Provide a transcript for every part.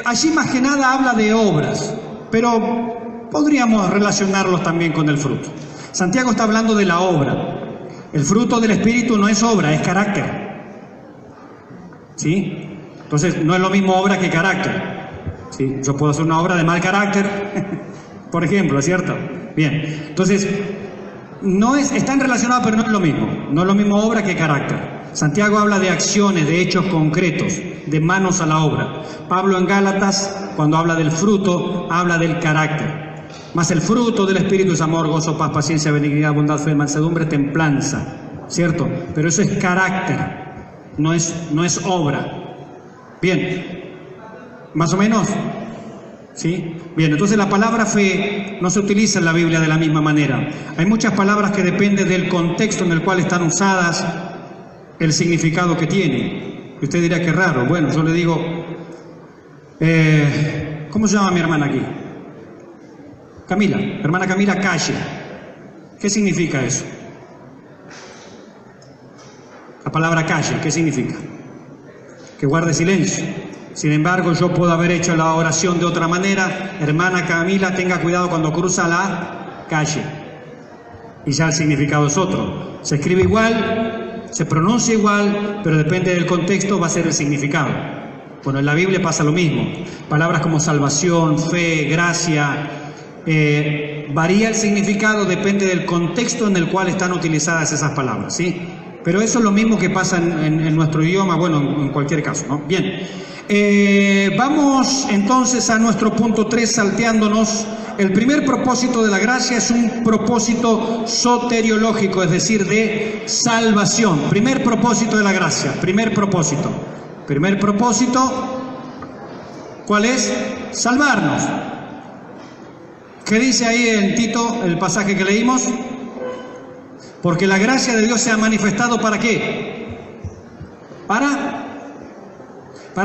Allí más que nada habla de obras, pero podríamos relacionarlos también con el fruto. Santiago está hablando de la obra. El fruto del Espíritu no es obra, es carácter. ¿Sí? Entonces, no es lo mismo obra que carácter. ¿Sí? Yo puedo hacer una obra de mal carácter, por ejemplo, ¿es cierto? Bien, entonces, están relacionados, pero no es lo mismo. No es lo mismo obra que carácter. Santiago habla de acciones, de hechos concretos, de manos a la obra. Pablo en Gálatas, cuando habla del fruto, habla del carácter. Mas el fruto del Espíritu es amor, gozo, paz, paciencia, benignidad, bondad, fe, mansedumbre, templanza, ¿cierto? Pero eso es carácter, no es obra. Bien, ¿más o menos? ¿Sí? Bien, entonces la palabra fe no se utiliza en la Biblia de la misma manera. Hay muchas palabras que dependen del contexto en el cual están usadas, el significado que tiene. Usted dirá que raro. Bueno, yo le digo, ¿cómo se llama mi hermana aquí? Camila, hermana Camila, calle. ¿Qué significa eso? La palabra calle, ¿qué significa? Que guarde silencio. Sin embargo, yo puedo haber hecho la oración de otra manera. Hermana Camila, tenga cuidado cuando cruza la calle. Y ya el significado es otro. Se escribe igual, se pronuncia igual, pero depende del contexto va a ser el significado. Bueno, en la Biblia pasa lo mismo. Palabras como salvación, fe, gracia, varía el significado, depende del contexto en el cual están utilizadas esas palabras, ¿sí? Pero eso es lo mismo que pasa en nuestro idioma, bueno, en cualquier caso, ¿no? Bien, vamos entonces a nuestro punto 3, salteándonos. El primer propósito de la gracia es un propósito soteriológico, es decir, de salvación. Primer propósito de la gracia, primer propósito. Primer propósito, ¿cuál es? Salvarnos. ¿Qué dice ahí en Tito, el pasaje que leímos? Porque la gracia de Dios se ha manifestado ¿para qué? Para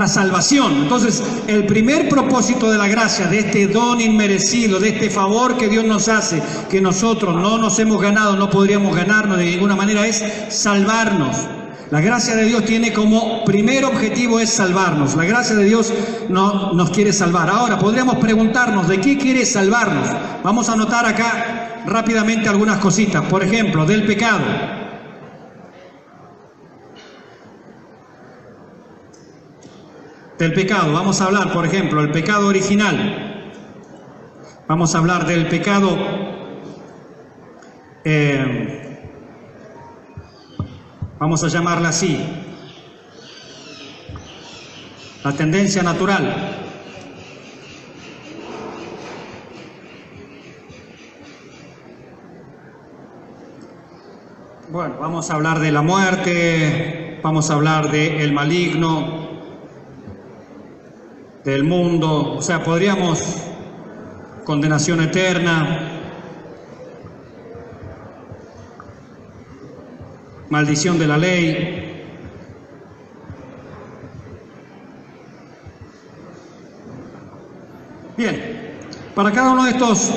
salvación. Entonces, el primer propósito de la gracia, de este don inmerecido, de este favor que Dios nos hace, que nosotros no nos hemos ganado, no podríamos ganarnos de ninguna manera, es salvarnos. La gracia de Dios tiene como primer objetivo es salvarnos. La gracia de Dios no nos quiere salvar. Ahora, podríamos preguntarnos, ¿de qué quiere salvarnos? Vamos a anotar acá rápidamente algunas cositas. Por ejemplo, del pecado. Del pecado. Vamos a hablar, por ejemplo, el pecado original. Vamos a hablar del pecado vamos a llamarla así, la tendencia natural. Bueno, vamos a hablar de la muerte, vamos a hablar del maligno, del mundo, o sea, podríamos, condenación eterna, maldición de la ley. Bien, para cada uno de estos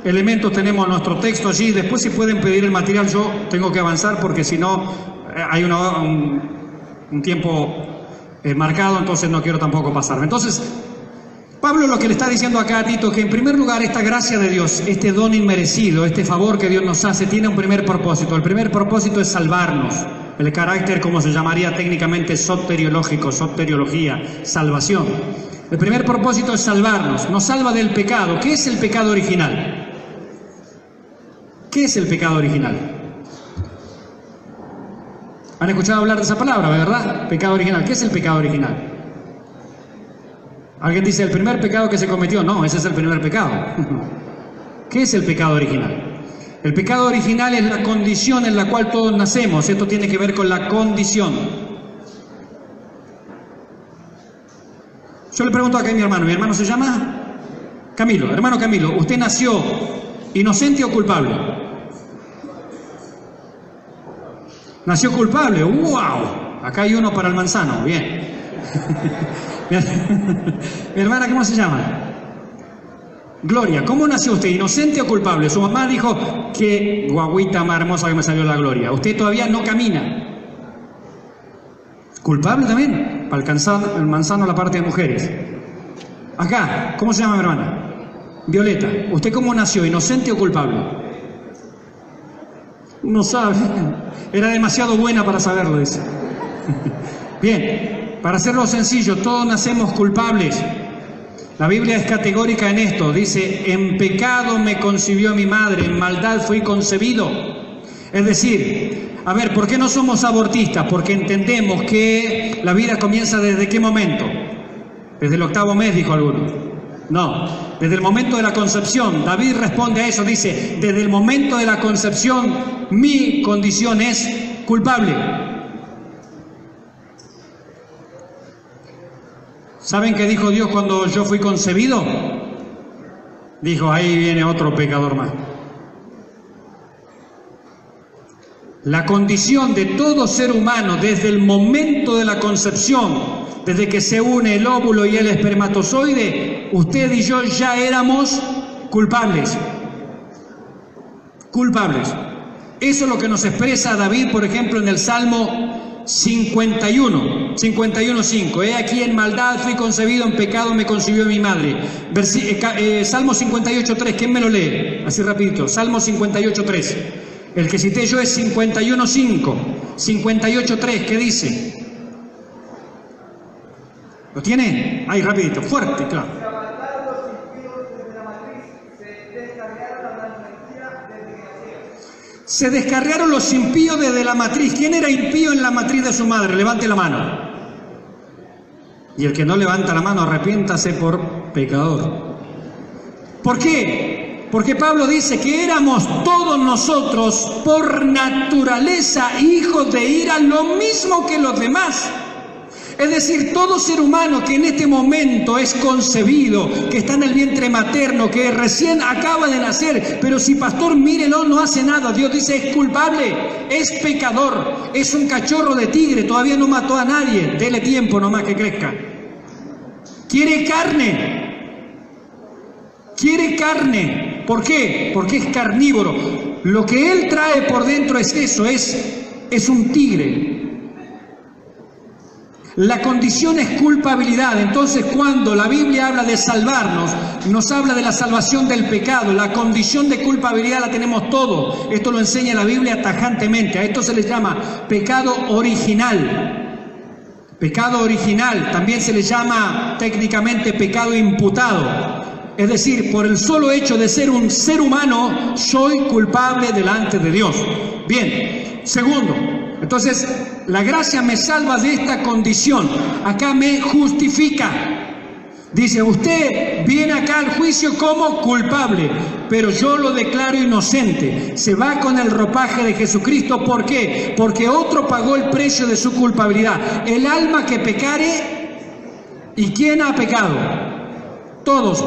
elementos tenemos nuestro texto allí. Después, si pueden pedir el material, yo tengo que avanzar porque si no hay un tiempo marcado, entonces no quiero tampoco pasarme. Entonces, Pablo lo que le está diciendo acá a Tito, que en primer lugar esta gracia de Dios, este don inmerecido, este favor que Dios nos hace, tiene un primer propósito. El primer propósito es salvarnos. El carácter, como se llamaría técnicamente, soteriológico, soteriología, salvación. El primer propósito es salvarnos, nos salva del pecado. ¿Qué es el pecado original? ¿Qué es el pecado original? ¿Han escuchado hablar de esa palabra, verdad? Pecado original. ¿Qué es el pecado original? Alguien dice, el primer pecado que se cometió. No, ese es el primer pecado. ¿Qué es el pecado original? El pecado original es la condición en la cual todos nacemos. Esto tiene que ver con la condición. Yo le pregunto acá a mi hermano se llama Camilo. Hermano Camilo, ¿usted nació inocente o culpable? Nació culpable. ¡Wow! Acá hay uno para el manzano. Bien. Mi hermana, ¿cómo se llama? Gloria. ¿Cómo nació usted? ¿Inocente o culpable? Su mamá dijo, qué guaguita más hermosa que me salió la Gloria. Usted todavía no camina. ¿Culpable también? Para alcanzar el manzano a la parte de mujeres. Acá, ¿cómo se llama mi hermana? Violeta. ¿Usted cómo nació? ¿Inocente o culpable? No sabe. Era demasiado buena para saberlo, dice. Bien, para hacerlo sencillo, todos nacemos culpables. La Biblia es categórica en esto. Dice, en pecado me concibió mi madre, en maldad fui concebido. Es decir, a ver, ¿por qué no somos abortistas? Porque entendemos que la vida comienza desde qué momento. Desde el 8º mes, dijo alguno. No, desde el momento de la concepción. David responde a eso, dice, desde el momento de la concepción mi condición es culpable. ¿Saben qué dijo Dios cuando yo fui concebido? Dijo, ahí viene otro pecador más. La condición de todo ser humano desde el momento de la concepción, desde que se une el óvulo y el espermatozoide, usted y yo ya éramos culpables. Culpables. Eso es lo que nos expresa David, por ejemplo, en el Salmo 51:5. He aquí en maldad fui concebido, en pecado me concibió mi madre. Salmo 58:3, ¿quién me lo lee? Así rapidito, Salmo 58:3. El que cité yo es 51:5, 58:3, ¿qué dice? ¿Lo tiene? Ahí, rapidito, fuerte, claro. Se descarriaron los impíos desde la matriz. ¿Quién era impío en la matriz de su madre? Levante la mano. Y el que no levanta la mano, arrepiéntase por pecador. ¿Por qué? Porque Pablo dice que éramos todos nosotros por naturaleza hijos de ira, lo mismo que los demás. Es decir, todo ser humano que en este momento es concebido, que está en el vientre materno, que recién acaba de nacer, pero si pastor, mírelo, no hace nada. Dios dice, es culpable, es pecador, es un cachorro de tigre, todavía no mató a nadie, dele tiempo nomás que crezca. Quiere carne. Quiere carne. ¿Por qué? Porque es carnívoro. Lo que él trae por dentro es eso, es un tigre. La condición es culpabilidad. Entonces, cuando la Biblia habla de salvarnos, nos habla de la salvación del pecado. La condición de culpabilidad la tenemos todos. Esto lo enseña la Biblia tajantemente. A esto se le llama pecado original. Pecado original. También se le llama técnicamente pecado imputado. Es decir, por el solo hecho de ser un ser humano, soy culpable delante de Dios. Bien, segundo. Entonces, la gracia me salva de esta condición. Acá me justifica. Dice, usted viene acá al juicio como culpable, pero yo lo declaro inocente. Se va con el ropaje de Jesucristo. ¿Por qué? Porque otro pagó el precio de su culpabilidad. El alma que pecare, ¿y quién ha pecado? Todos.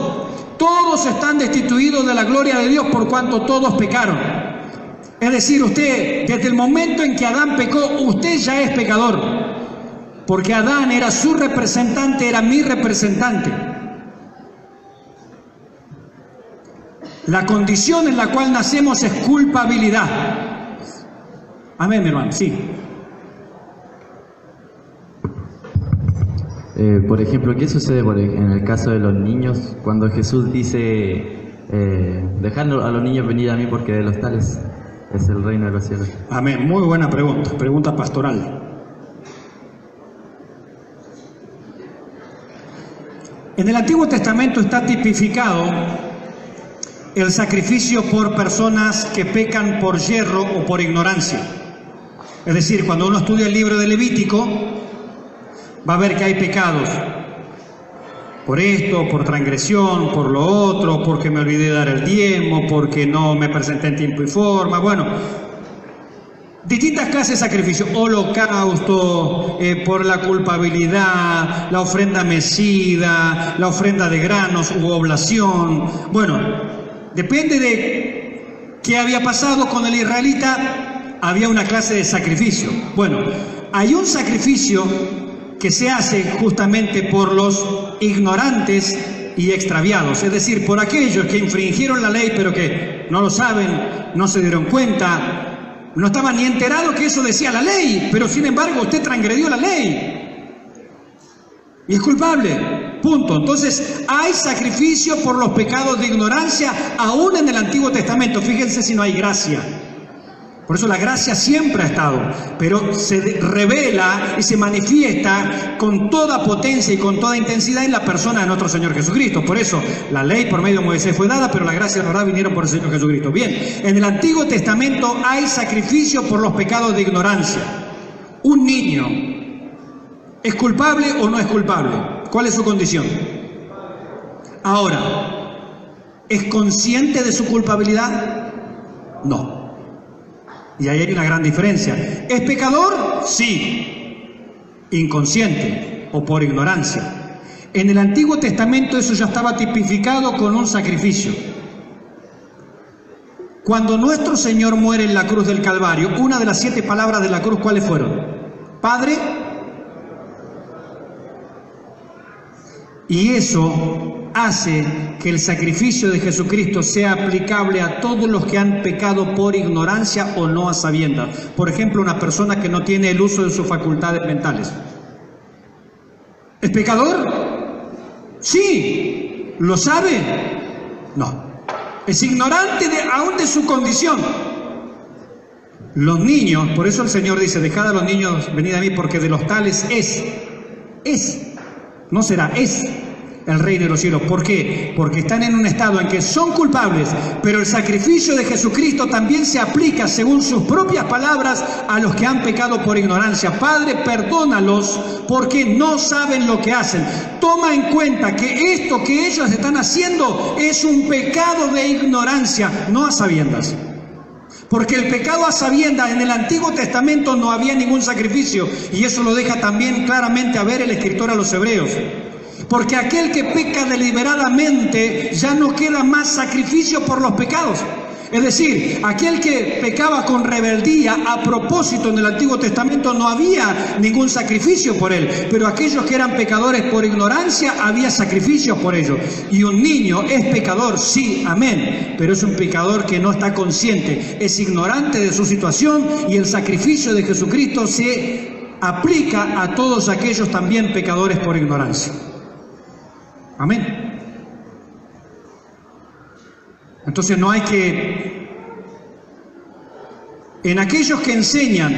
Todos están destituidos de la gloria de Dios por cuanto todos pecaron. Es decir, usted, desde el momento en que Adán pecó, usted ya es pecador. Porque Adán era su representante, era mi representante. La condición en la cual nacemos es culpabilidad. Amén, mi hermano, sí. Por ejemplo, ¿qué sucede en el caso de los niños cuando Jesús dice, dejad a los niños venir a mí porque de los tales es el reino de los cielos? Amén. Muy buena pregunta. Pregunta pastoral. En el Antiguo Testamento está tipificado el sacrificio por personas que pecan por yerro o por ignorancia. Es decir, cuando uno estudia el libro de Levítico, va a ver que hay pecados. Por esto, por transgresión, por lo otro, porque me olvidé de dar el diezmo, porque no me presenté en tiempo y forma. Bueno, distintas clases de sacrificio. Holocausto, por la culpabilidad, la ofrenda mecida, la ofrenda de granos u oblación. Bueno, depende de qué había pasado con el israelita, había una clase de sacrificio. Bueno, hay un sacrificio que se hace justamente por los ignorantes y extraviados, es decir, por aquellos que infringieron la ley pero que no lo saben, no se dieron cuenta, no estaban ni enterados que eso decía la ley, pero sin embargo usted transgredió la ley y es culpable. Punto. Entonces, hay sacrificio por los pecados de ignorancia aún en el Antiguo Testamento. Fíjense si no hay gracia. Por eso la gracia siempre ha estado, pero se revela y se manifiesta con toda potencia y con toda intensidad en la persona de nuestro Señor Jesucristo. Por eso la ley por medio de Moisés fue dada, pero la gracia y la verdad vinieron por el Señor Jesucristo. Bien, en el Antiguo Testamento hay sacrificio por los pecados de ignorancia. Un niño, ¿es culpable o no es culpable? ¿Cuál es su condición? Ahora, ¿es consciente de su culpabilidad? No. Y ahí hay una gran diferencia. ¿Es pecador? Sí. Inconsciente o por ignorancia. En el Antiguo Testamento eso ya estaba tipificado con un sacrificio. Cuando nuestro Señor muere en la cruz del Calvario, una de las 7 palabras de la cruz, ¿cuáles fueron? Padre. Y eso hace que el sacrificio de Jesucristo sea aplicable a todos los que han pecado por ignorancia o no a sabiendas. Por ejemplo, una persona que no tiene el uso de sus facultades mentales. ¿Es pecador? Sí. ¿Lo sabe? No. Es ignorante aún de su condición. Los niños, por eso el Señor dice, dejad a los niños venid a mí, porque de los tales es, no será, es el reino de los cielos. ¿Por qué? Porque están en un estado en que son culpables, pero el sacrificio de Jesucristo también se aplica, según sus propias palabras, a los que han pecado por ignorancia. Padre, perdónalos porque no saben lo que hacen. Toma en cuenta que esto que ellos están haciendo es un pecado de ignorancia, no a sabiendas. Porque el pecado a sabiendas en el Antiguo Testamento no había ningún sacrificio, y eso lo deja también claramente a ver el escritor a los Hebreos. Porque aquel que peca deliberadamente ya no queda más sacrificio por los pecados. Es decir, aquel que pecaba con rebeldía a propósito en el Antiguo Testamento no había ningún sacrificio por él, pero aquellos que eran pecadores por ignorancia había sacrificios por ellos. Y un niño es pecador, sí, amén, pero es un pecador que no está consciente, es ignorante de su situación, y el sacrificio de Jesucristo se aplica a todos aquellos también pecadores por ignorancia. Amén. Entonces no hay que... En aquellos que enseñan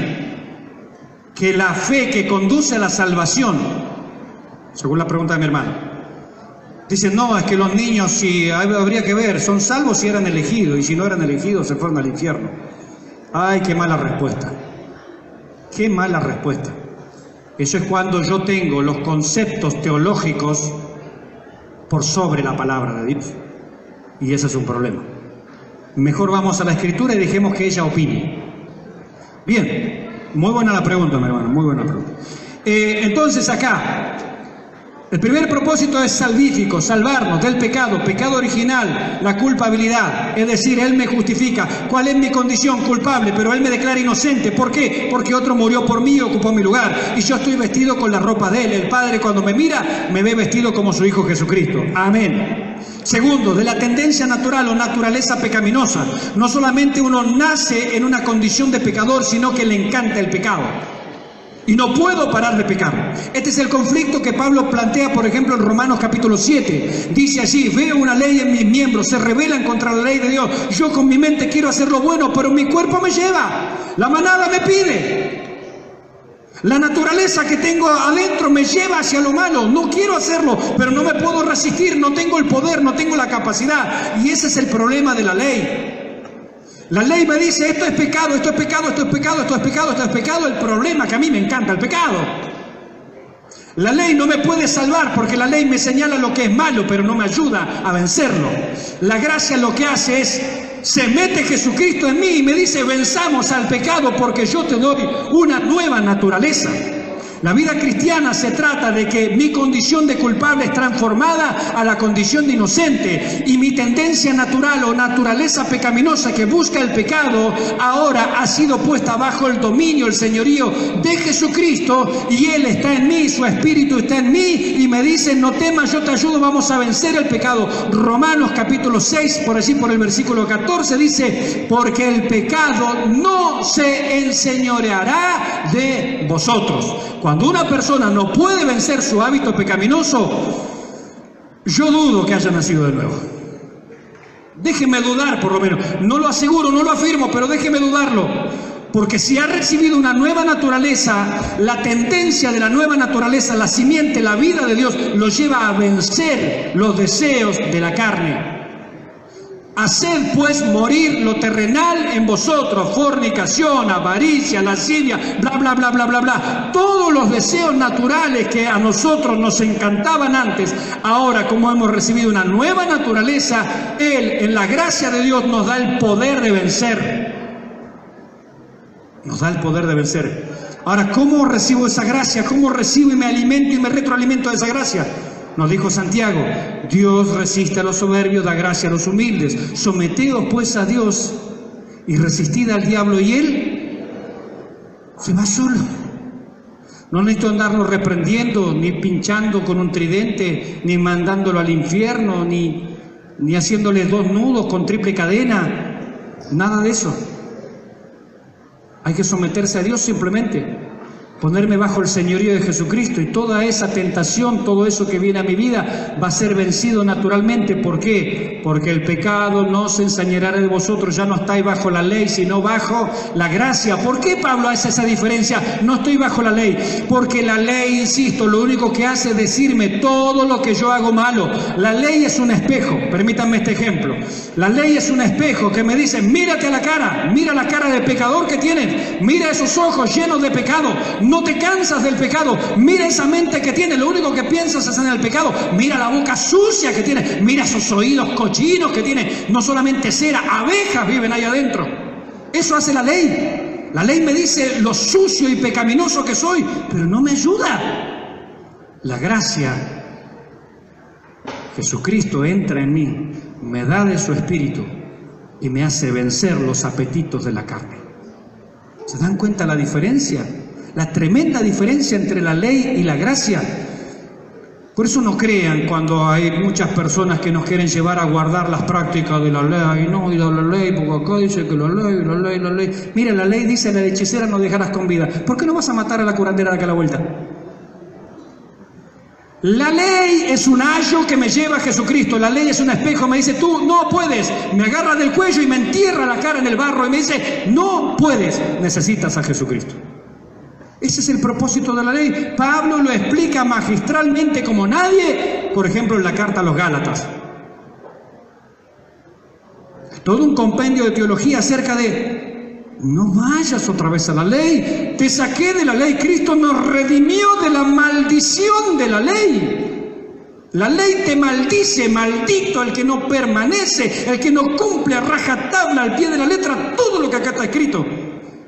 que la fe que conduce a la salvación, según la pregunta de mi hermano, dicen, no, es que los niños, si habría que ver, son salvos si eran elegidos, y si no eran elegidos se fueron al infierno. Ay, qué mala respuesta. Qué mala respuesta. Eso es cuando yo tengo los conceptos teológicos por sobre la palabra de Dios. Y ese es un problema. Mejor vamos a la Escritura y dejemos que ella opine. Bien, muy buena la pregunta, mi hermano, muy buena pregunta. Entonces acá, el primer propósito es salvífico, salvarnos del pecado, pecado original, la culpabilidad. Es decir, Él me justifica. ¿Cuál es mi condición? Culpable, pero Él me declara inocente. ¿Por qué? Porque otro murió por mí y ocupó mi lugar. Y yo estoy vestido con la ropa de Él. El Padre, cuando me mira, me ve vestido como su Hijo Jesucristo. Amén. Segundo, de la tendencia natural o naturaleza pecaminosa. No solamente uno nace en una condición de pecador, sino que le encanta el pecado. Y no puedo parar de pecar. Este es el conflicto que Pablo plantea, por ejemplo, en Romanos capítulo 7. Dice así, veo una ley en mis miembros, se rebelan contra la ley de Dios. Yo con mi mente quiero hacer lo bueno, pero mi cuerpo me lleva. La manada me pide. La naturaleza que tengo adentro me lleva hacia lo malo. No quiero hacerlo, pero no me puedo resistir. No tengo el poder, no tengo la capacidad. Y ese es el problema de la ley. La ley me dice, esto es pecado, esto es pecado, esto es pecado, esto es pecado, esto es pecado. El problema es que a mí me encanta el pecado. La ley no me puede salvar porque la ley me señala lo que es malo, pero no me ayuda a vencerlo. La gracia lo que hace es, se mete Jesucristo en mí y me dice, venzamos al pecado porque yo te doy una nueva naturaleza. La vida cristiana se trata de que mi condición de culpable es transformada a la condición de inocente, y mi tendencia natural o naturaleza pecaminosa que busca el pecado ahora ha sido puesta bajo el dominio, el señorío de Jesucristo, y Él está en mí, su Espíritu está en mí y me dice, no temas, yo te ayudo, vamos a vencer el pecado. Romanos capítulo 6, por allí por el versículo 14 dice, porque el pecado no se enseñoreará de vosotros. Cuando una persona no puede vencer su hábito pecaminoso, Yo dudo que haya nacido de nuevo. Déjeme dudar, por lo menos. No lo aseguro, no lo afirmo, pero déjeme dudarlo. Porque si ha recibido una nueva naturaleza, la tendencia de la nueva naturaleza, la simiente, la vida de Dios, lo lleva a vencer los deseos de la carne. Haced pues morir lo terrenal en vosotros, fornicación, avaricia, lascivia, bla, bla, bla, bla, bla, bla. Todos los deseos naturales que a nosotros nos encantaban antes, ahora como hemos recibido una nueva naturaleza, Él, en la gracia de Dios, nos da el poder de vencer. Nos da el poder de vencer. Ahora, ¿cómo recibo esa gracia? ¿Cómo recibo y me alimento y me retroalimento de esa gracia? Nos dijo Santiago, Dios resiste a los soberbios, da gracia a los humildes. Someteos pues a Dios y resistid al diablo y Él se va solo. No necesito andarlo reprendiendo, ni pinchando con un tridente, ni mandándolo al infierno, ni haciéndole 2 nudos con triple cadena. Nada de eso. Hay que someterse a Dios simplemente. Ponerme bajo el señorío de Jesucristo y toda esa tentación, todo eso que viene a mi vida va a ser vencido naturalmente. ¿Por qué? Porque el pecado no se ensañará de vosotros, ya no estáis bajo la ley, sino bajo la gracia. ¿Por qué Pablo hace esa diferencia? No estoy bajo la ley, porque la ley, insisto, lo único que hace es decirme todo lo que yo hago malo. La ley es un espejo, permítanme este ejemplo. La ley es un espejo que me dice, mírate a la cara, mira la cara de pecador que tienes, mira esos ojos llenos de pecado. No te cansas del pecado, mira esa mente que tienes, lo único que piensas es en el pecado, mira la boca sucia que tienes, mira esos oídos cochinos que tienes, no solamente cera, abejas viven ahí adentro. Eso hace la ley. La ley me dice lo sucio y pecaminoso que soy, pero no me ayuda. La gracia, Jesucristo entra en mí, me da de su espíritu y me hace vencer los apetitos de la carne. ¿Se dan cuenta la diferencia? La tremenda diferencia entre la ley y la gracia. Por eso no crean cuando hay muchas personas que nos quieren llevar a guardar las prácticas de la ley. No, y la ley, porque acá dice que la ley. Mira, la ley dice, la hechicera no dejarás con vida. ¿Por qué no vas a matar a la curandera de acá a la vuelta? La ley es un ayo que me lleva a Jesucristo. La ley es un espejo, me dice, tú no puedes. Me agarra del cuello y me entierra la cara en el barro y me dice, no puedes. Necesitas a Jesucristo. Ese es el propósito de la ley. Pablo lo explica magistralmente como nadie, por ejemplo, en la carta a los Gálatas. Todo un compendio de teología acerca de no vayas otra vez a la ley. Te saqué de la ley. Cristo nos redimió de la maldición de la ley. La ley te maldice, maldito el que no permanece, el que no cumple a rajatabla al pie de la letra todo lo que acá está escrito.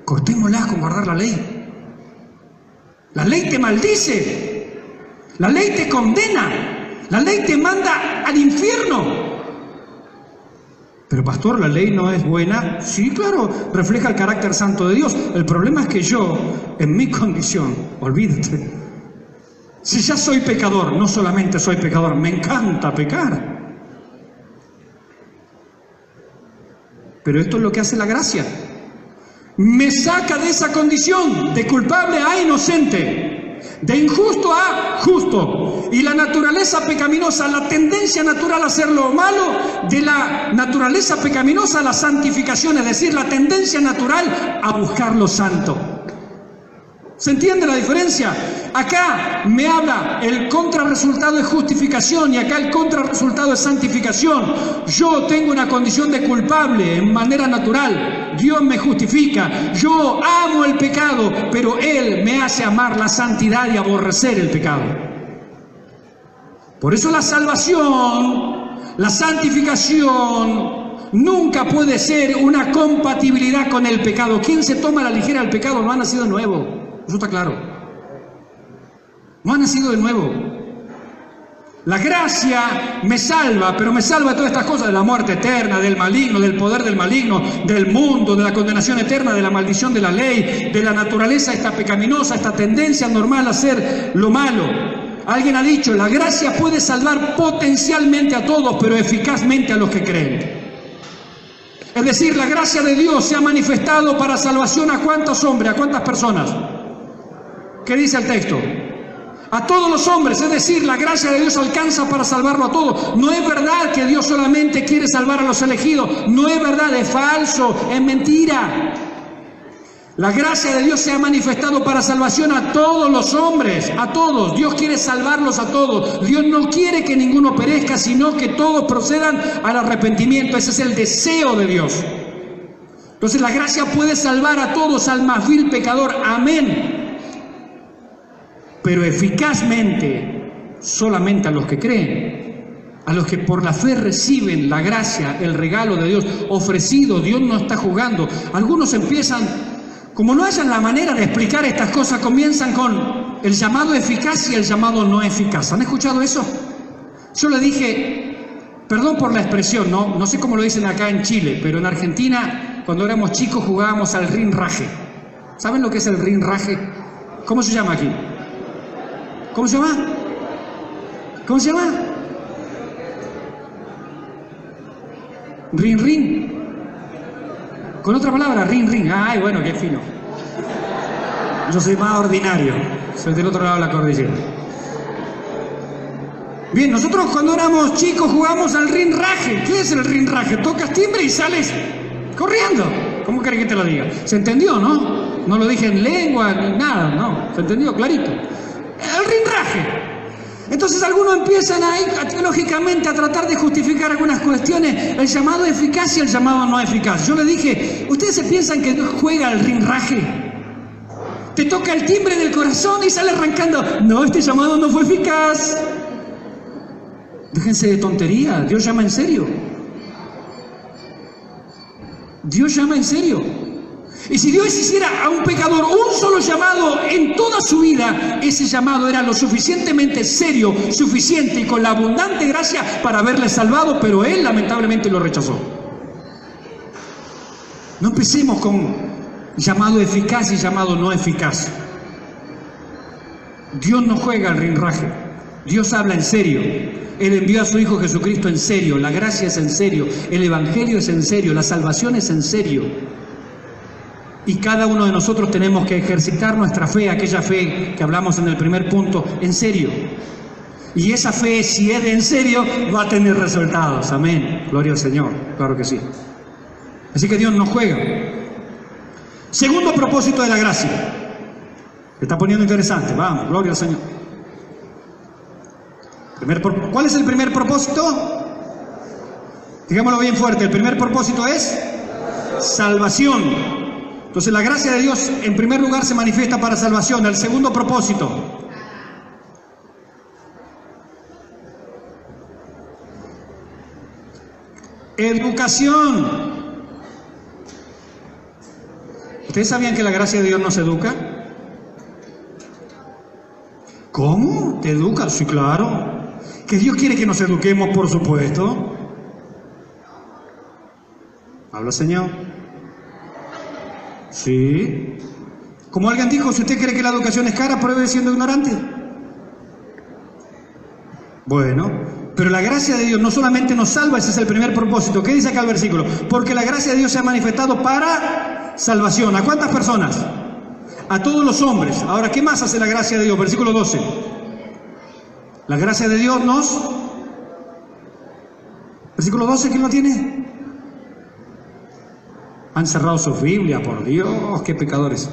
Cortémosla con guardar la ley. La ley te maldice, la ley te condena, la ley te manda al infierno. Pero pastor, ¿la ley no es buena? Sí, claro, refleja el carácter santo de Dios. El problema es que yo, en mi condición, olvídate, si ya soy pecador, no solamente soy pecador, me encanta pecar. Pero esto es lo que hace la gracia. Me saca de esa condición de culpable a inocente, de injusto a justo. Y la naturaleza pecaminosa, la tendencia natural a hacer lo malo, de la naturaleza pecaminosa a la santificación, es decir, la tendencia natural a buscar lo santo. ¿Se entiende la diferencia? Acá me habla el contrarresultado de justificación y acá el contrarresultado de santificación. Yo tengo una condición de culpable en manera natural. Dios me justifica. Yo amo el pecado, pero Él me hace amar la santidad y aborrecer el pecado. Por eso la salvación, la santificación, nunca puede ser una compatibilidad con el pecado. Quien se toma a la ligera el pecado no ha nacido de nuevo. Eso está claro. No ha nacido de nuevo. La gracia me salva, pero me salva de todas estas cosas, de la muerte eterna, del maligno, del poder del maligno, del mundo, de la condenación eterna, de la maldición de la ley, de la naturaleza esta pecaminosa, esta tendencia normal a hacer lo malo. Alguien ha dicho, la gracia puede salvar potencialmente a todos, pero eficazmente a los que creen. Es decir, la gracia de Dios se ha manifestado para salvación a cuántos hombres, a cuántas personas. ¿Qué dice el texto? A todos los hombres, es decir, la gracia de Dios alcanza para salvarlo a todos. No es verdad que Dios solamente quiere salvar a los elegidos. No es verdad, es falso, es mentira. La gracia de Dios se ha manifestado para salvación a todos los hombres, a todos. Dios quiere salvarlos a todos. Dios no quiere que ninguno perezca, sino que todos procedan al arrepentimiento. Ese es el deseo de Dios. Entonces la gracia puede salvar a todos, al más vil pecador. Amén. Pero eficazmente solamente a los que creen, a los que por la fe reciben la gracia, el regalo de Dios ofrecido. Dios no está jugando. Algunos empiezan, como no hayan la manera de explicar estas cosas, comienzan con el llamado eficaz y el llamado no eficaz. ¿Han escuchado eso? Yo le dije, perdón por la expresión, no sé cómo lo dicen acá en Chile, pero en Argentina, cuando éramos chicos, jugábamos al rinraje. ¿Saben lo que es el rinraje? ¿Cómo se llama aquí? ¿Cómo se llama? ¿Cómo se llama? Rin, rin. Con otra palabra, rin, rin. Ay, bueno, qué fino. Yo soy más ordinario. Soy del otro lado de la cordillera. Bien, nosotros cuando éramos chicos jugamos al rinraje. ¿Qué es el rinraje? Tocas timbre y sales corriendo. ¿Cómo querés que te lo diga? ¿Se entendió, no? No lo dije en lengua ni nada, no. ¿Se entendió? Clarito. El rinraje. Entonces algunos empiezan ahí teológicamente a tratar de justificar algunas cuestiones, el llamado eficaz y el llamado no eficaz. Yo le dije, ¿ustedes se piensan que Dios juega al rinraje? Te toca el timbre del corazón y sale arrancando. No, este llamado no fue eficaz. Déjense de tontería, Dios llama en serio. Dios llama en serio. Y si Dios hiciera a un pecador un solo llamado en toda su vida, ese llamado era lo suficientemente serio, suficiente y con la abundante gracia para haberle salvado, pero él lamentablemente lo rechazó. No empecemos con llamado eficaz y llamado no eficaz. Dios no juega al rinraje, Dios habla en serio. Él envió a su Hijo Jesucristo en serio, la gracia es en serio, el Evangelio es en serio, la salvación es en serio. Y cada uno de nosotros tenemos que ejercitar nuestra fe, aquella fe que hablamos en el primer punto, en serio. Y esa fe, si es de en serio, va a tener resultados. Amén. Gloria al Señor. Claro que sí. Así que Dios no juega. Segundo propósito de la gracia. Se está poniendo interesante. Vamos, gloria al Señor. ¿Cuál es el primer propósito? Digámoslo bien fuerte. El primer propósito es salvación. Entonces la gracia de Dios en primer lugar se manifiesta para salvación. El segundo propósito, educación. ¿Ustedes sabían que la gracia de Dios nos educa? ¿Cómo? ¿Te educa? Sí, claro. ¿Que Dios quiere que nos eduquemos? Por supuesto. Habla, Señor. Sí. Como alguien dijo, si usted cree que la educación es cara, pruebe siendo ignorante. Bueno, pero la gracia de Dios no solamente nos salva, ese es el primer propósito. ¿Qué dice acá el versículo? Porque la gracia de Dios se ha manifestado para salvación. ¿A cuántas personas? A todos los hombres. Ahora, ¿qué más hace la gracia de Dios? Versículo 12. La gracia de Dios nos... Versículo 12, ¿quién lo tiene? Han cerrado su Biblia, por Dios, qué pecadores.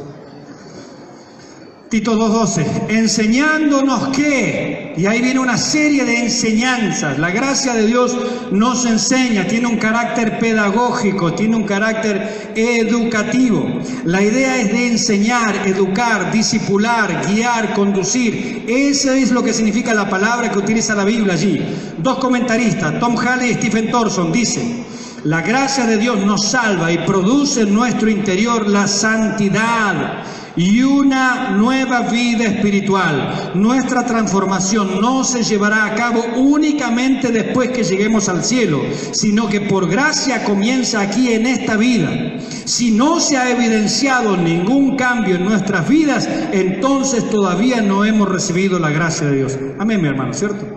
Tito 2:12, enseñándonos que, y ahí viene una serie de enseñanzas. La gracia de Dios nos enseña, tiene un carácter pedagógico, tiene un carácter educativo. La idea es de enseñar, educar, discipular, guiar, conducir. Eso es lo que significa la palabra que utiliza la Biblia allí. Dos comentaristas, Tom Halley y Stephen Thorson, dicen: la gracia de Dios nos salva y produce en nuestro interior la santidad y una nueva vida espiritual. Nuestra transformación no se llevará a cabo únicamente después que lleguemos al cielo, sino que por gracia comienza aquí en esta vida. Si no se ha evidenciado ningún cambio en nuestras vidas, entonces todavía no hemos recibido la gracia de Dios. Amén, mi hermano, ¿cierto?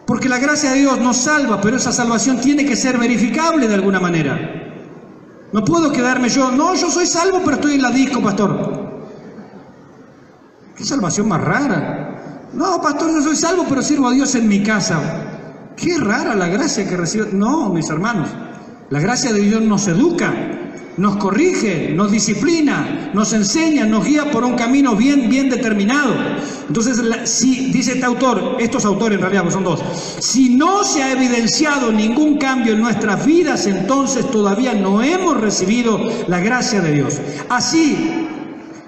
Porque la gracia de Dios nos salva, pero esa salvación tiene que ser verificable de alguna manera. No puedo quedarme yo soy salvo, pero estoy en la disco, pastor. Qué salvación más rara. No, pastor, yo soy salvo, pero sirvo a Dios en mi casa. Qué rara la gracia que recibo. No, mis hermanos, la gracia de Dios nos educa, nos corrige, nos disciplina, nos enseña, nos guía por un camino bien determinado. Entonces, si dice este autor, estos autores en realidad, pues son dos, si no se ha evidenciado ningún cambio en nuestras vidas, entonces todavía no hemos recibido la gracia de Dios. Así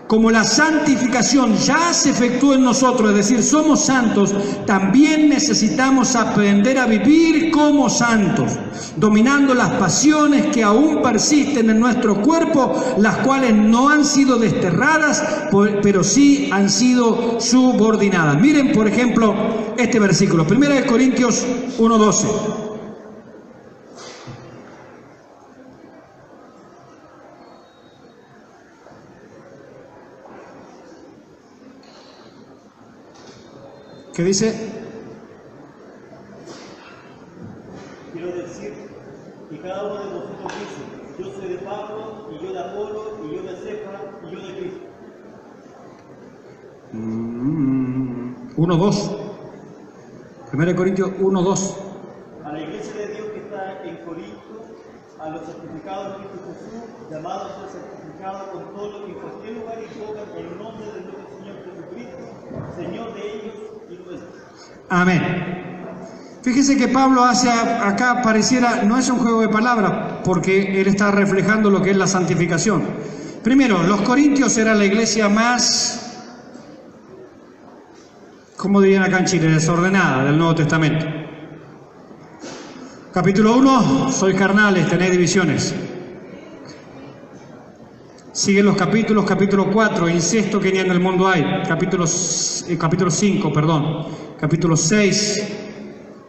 como la santificación ya se efectúa en nosotros, es decir, somos santos, también necesitamos aprender a vivir como santos, dominando las pasiones que aún persisten en nuestro cuerpo, las cuales no han sido desterradas, pero sí han sido subordinadas. Miren, por ejemplo, este versículo, 1 Corintios 1:12. ¿Qué dice? Quiero decir que cada uno de vosotros dice, yo soy de Pablo, y yo de Apolo, y yo de Cefas, y yo de Cristo. 1:2. 1 Corintios 1:2. A la iglesia de Dios que está en Corinto, a los santificados de Cristo Jesús, llamados a ser santificados con todo lo que en cualquier lugar invocan el nombre de nuestro Señor Jesucristo, Señor de ellos y nuestro. Amén. Fíjese que Pablo hace acá, pareciera, no es un juego de palabras, porque él está reflejando lo que es la santificación. Primero, los corintios eran la iglesia más, ¿cómo dirían acá en Chile?, desordenada del Nuevo Testamento. Capítulo 1, sois carnales, tenéis divisiones. Siguen los capítulos, capítulo 4, incesto que ni en el mundo hay. Capítulo 5, perdón. Capítulo 6,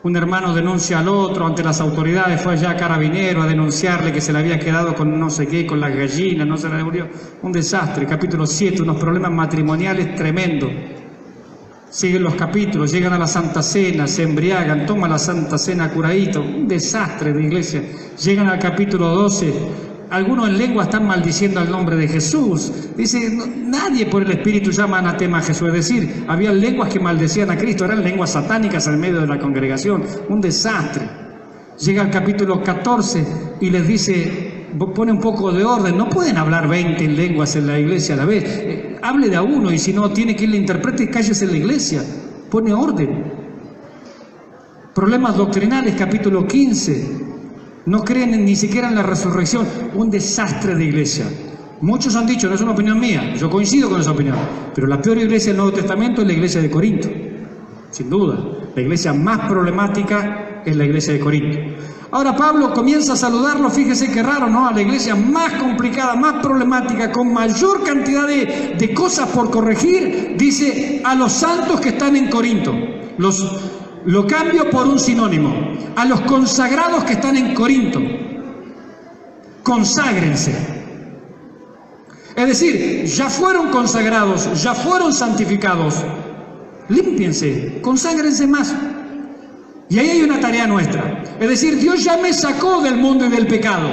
un hermano denuncia al otro ante las autoridades, fue allá a Carabinero a denunciarle que se le había quedado con no sé qué, con las gallinas, no se le murió. Un desastre. Capítulo 7, unos problemas matrimoniales tremendos. Siguen los capítulos, llegan a la Santa Cena, se embriagan, toman la Santa Cena curadito. Un desastre de iglesia. Llegan al capítulo 12. Algunos en lengua están maldiciendo al nombre de Jesús. Dice, nadie por el Espíritu llama anatema a Jesús. Es decir, había lenguas que maldecían a Cristo, eran lenguas satánicas en medio de la congregación. Un desastre. Llega al capítulo 14 y les dice, pone un poco de orden. No pueden hablar 20 en lenguas en la iglesia a la vez. Hable de a uno y si no tiene quien le interprete, cállese en la iglesia. Pone orden. Problemas doctrinales, capítulo 15. No creen ni siquiera en la resurrección. Un desastre de iglesia. Muchos han dicho, no es una opinión mía, yo coincido con esa opinión, pero la peor iglesia del Nuevo Testamento es la iglesia de Corinto, sin duda. La iglesia más problemática es la iglesia de Corinto. Ahora Pablo comienza a saludarlo, fíjese qué raro, ¿no? A la iglesia más complicada, más problemática, con mayor cantidad de cosas por corregir, dice a los santos que están en Corinto. Lo cambio por un sinónimo. A los consagrados que están en Corinto. Conságrense. Es decir, ya fueron consagrados, ya fueron santificados. Límpiense, conságrense más. Y ahí hay una tarea nuestra. Es decir, Dios ya me sacó del mundo y del pecado.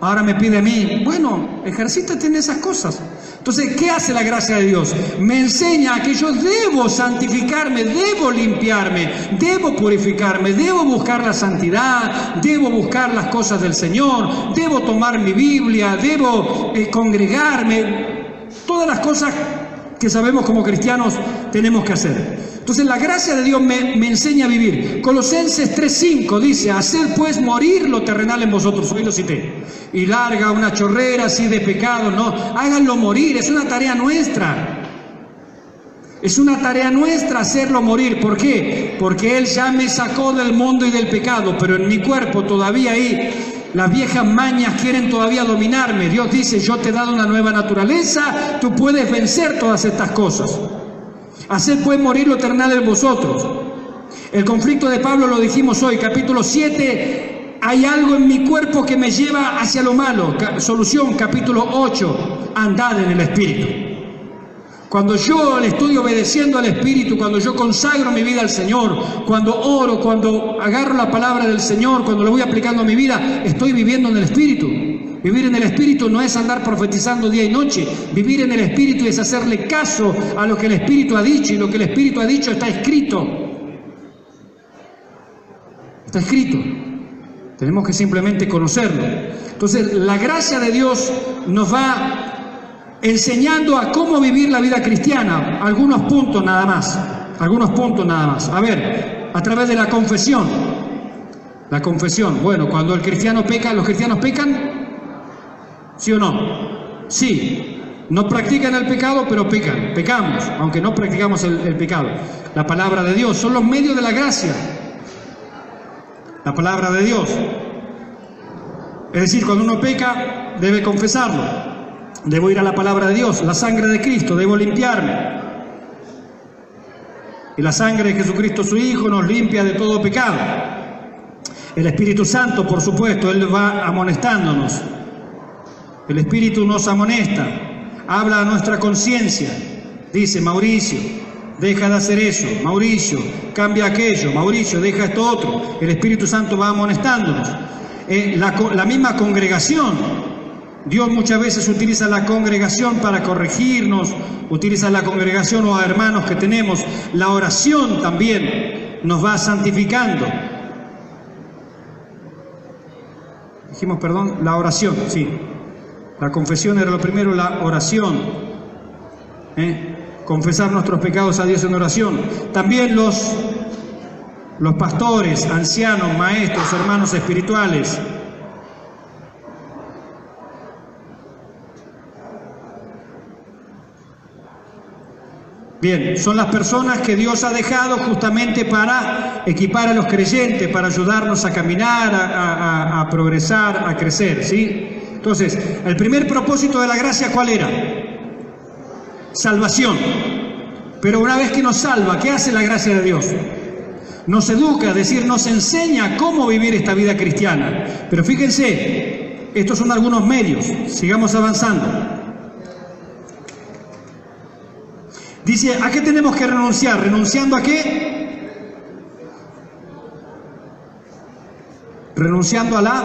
Ahora me pide a mí, bueno, ejercítate en esas cosas. Entonces, ¿qué hace la gracia de Dios? Me enseña que yo debo santificarme, debo limpiarme, debo purificarme, debo buscar la santidad, debo buscar las cosas del Señor, debo tomar mi Biblia, debo congregarme. Todas las cosas que sabemos como cristianos tenemos que hacer. Entonces la gracia de Dios me enseña a vivir. Colosenses 3:5 dice, haced pues morir lo terrenal en vosotros. Hoy lo cité. Y larga una chorrera así de pecado, no, háganlo morir, es una tarea nuestra. Es una tarea nuestra hacerlo morir. ¿Por qué? Porque Él ya me sacó del mundo y del pecado, pero en mi cuerpo todavía ahí las viejas mañas quieren todavía dominarme. Dios dice, yo te he dado una nueva naturaleza, tú puedes vencer todas estas cosas. Haced pues morir lo terrenal en vosotros. El conflicto de Pablo lo dijimos hoy, capítulo 7, hay algo en mi cuerpo que me lleva hacia lo malo. Solución, capítulo 8, andad en el Espíritu. Cuando yo le estoy obedeciendo al Espíritu, cuando yo consagro mi vida al Señor, cuando oro, cuando agarro la palabra del Señor, cuando lo voy aplicando a mi vida, estoy viviendo en el Espíritu. Vivir en el Espíritu no es andar profetizando día y noche. Vivir en el Espíritu es hacerle caso a lo que el Espíritu ha dicho, y lo que el Espíritu ha dicho está escrito. Está escrito. Tenemos que simplemente conocerlo. Entonces, la gracia de Dios nos va enseñando a cómo vivir la vida cristiana. Algunos puntos nada más. Algunos puntos nada más. A ver, a través de la confesión. La confesión. Bueno, cuando el cristiano peca, ¿los cristianos pecan? ¿Sí o no? Sí. No practican el pecado, pero pecan. Pecamos, aunque no practicamos el pecado. La palabra de Dios son los medios de la gracia. La palabra de Dios. Es decir, cuando uno peca, debe confesarlo. Debo ir a la palabra de Dios, la sangre de Cristo, debo limpiarme. Y la sangre de Jesucristo, su Hijo, nos limpia de todo pecado. El Espíritu Santo, por supuesto, Él va amonestándonos. El Espíritu nos amonesta, habla a nuestra conciencia. Dice, Mauricio, deja de hacer eso. Mauricio, cambia aquello. Mauricio, deja esto otro. El Espíritu Santo va amonestándonos. La misma congregación, Dios muchas veces utiliza la congregación para corregirnos, utiliza la congregación o a hermanos que tenemos. La oración también nos va santificando. Dijimos, perdón, la oración, sí. La confesión era lo primero, la oración. Confesar nuestros pecados a Dios en oración. También los pastores, ancianos, maestros, hermanos espirituales. Bien, son las personas que Dios ha dejado justamente para equipar a los creyentes, para ayudarnos a caminar, a progresar, a crecer, ¿sí? Entonces, el primer propósito de la gracia, ¿cuál era? Salvación. Pero una vez que nos salva, ¿qué hace la gracia de Dios? Nos educa, es decir, nos enseña cómo vivir esta vida cristiana. Pero fíjense, estos son algunos medios. Sigamos avanzando. Dice, ¿a qué tenemos que renunciar? ¿Renunciando a qué? Renunciando a la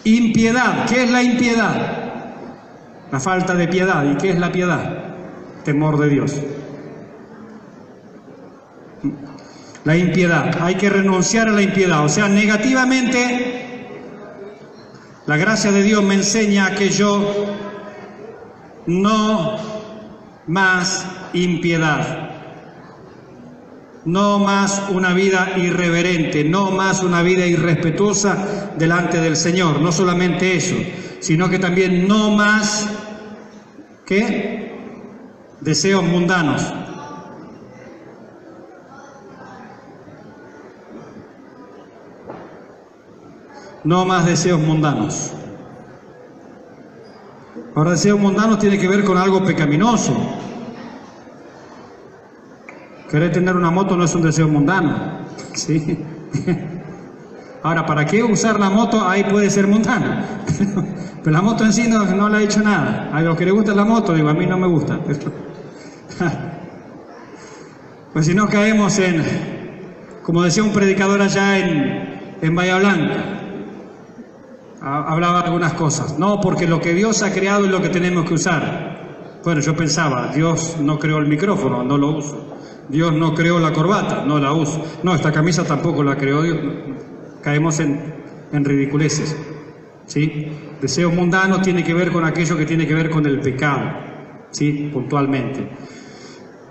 impiedad. ¿Qué es la impiedad? La falta de piedad. ¿Y qué es la piedad? Temor de Dios. La impiedad. Hay que renunciar a la impiedad. O sea, negativamente, la gracia de Dios me enseña que yo no más impiedad, no más una vida irreverente, no más una vida irrespetuosa delante del Señor. No solamente eso, sino que también no más, ¿qué? Deseos mundanos. No más deseos mundanos. Ahora, deseos mundanos tiene que ver con algo pecaminoso. Querer tener una moto no es un deseo mundano, ¿sí? Ahora, ¿para qué usar la moto? Ahí puede ser mundana. Pero la moto en sí no le ha hecho nada. A los que les gusta la moto, digo, a mí no me gusta. Pues si no caemos en, como decía un predicador allá en Bahía Blanca, hablaba algunas cosas. No, porque lo que Dios ha creado es lo que tenemos que usar. Bueno, yo pensaba, Dios no creó el micrófono, no lo uso. Dios no creó la corbata, no la uso. No, esta camisa tampoco la creó Dios. Caemos en ridiculeces, ¿sí? Deseo mundano tiene que ver con aquello que tiene que ver con el pecado, ¿sí? Puntualmente.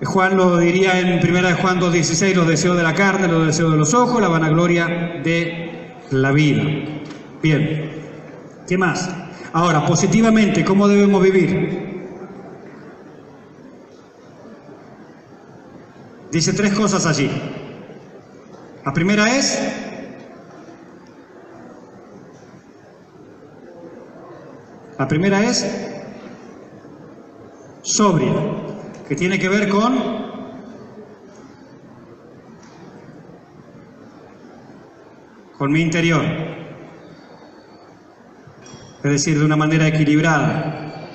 Juan lo diría en 1 Juan 2:16, los deseos de la carne, los deseos de los ojos, la vanagloria de la vida. Bien. ¿Qué más? Ahora, positivamente, ¿cómo debemos vivir? Dice tres cosas allí. La primera es sobria, que tiene que ver con mi interior. Es decir, de una manera equilibrada,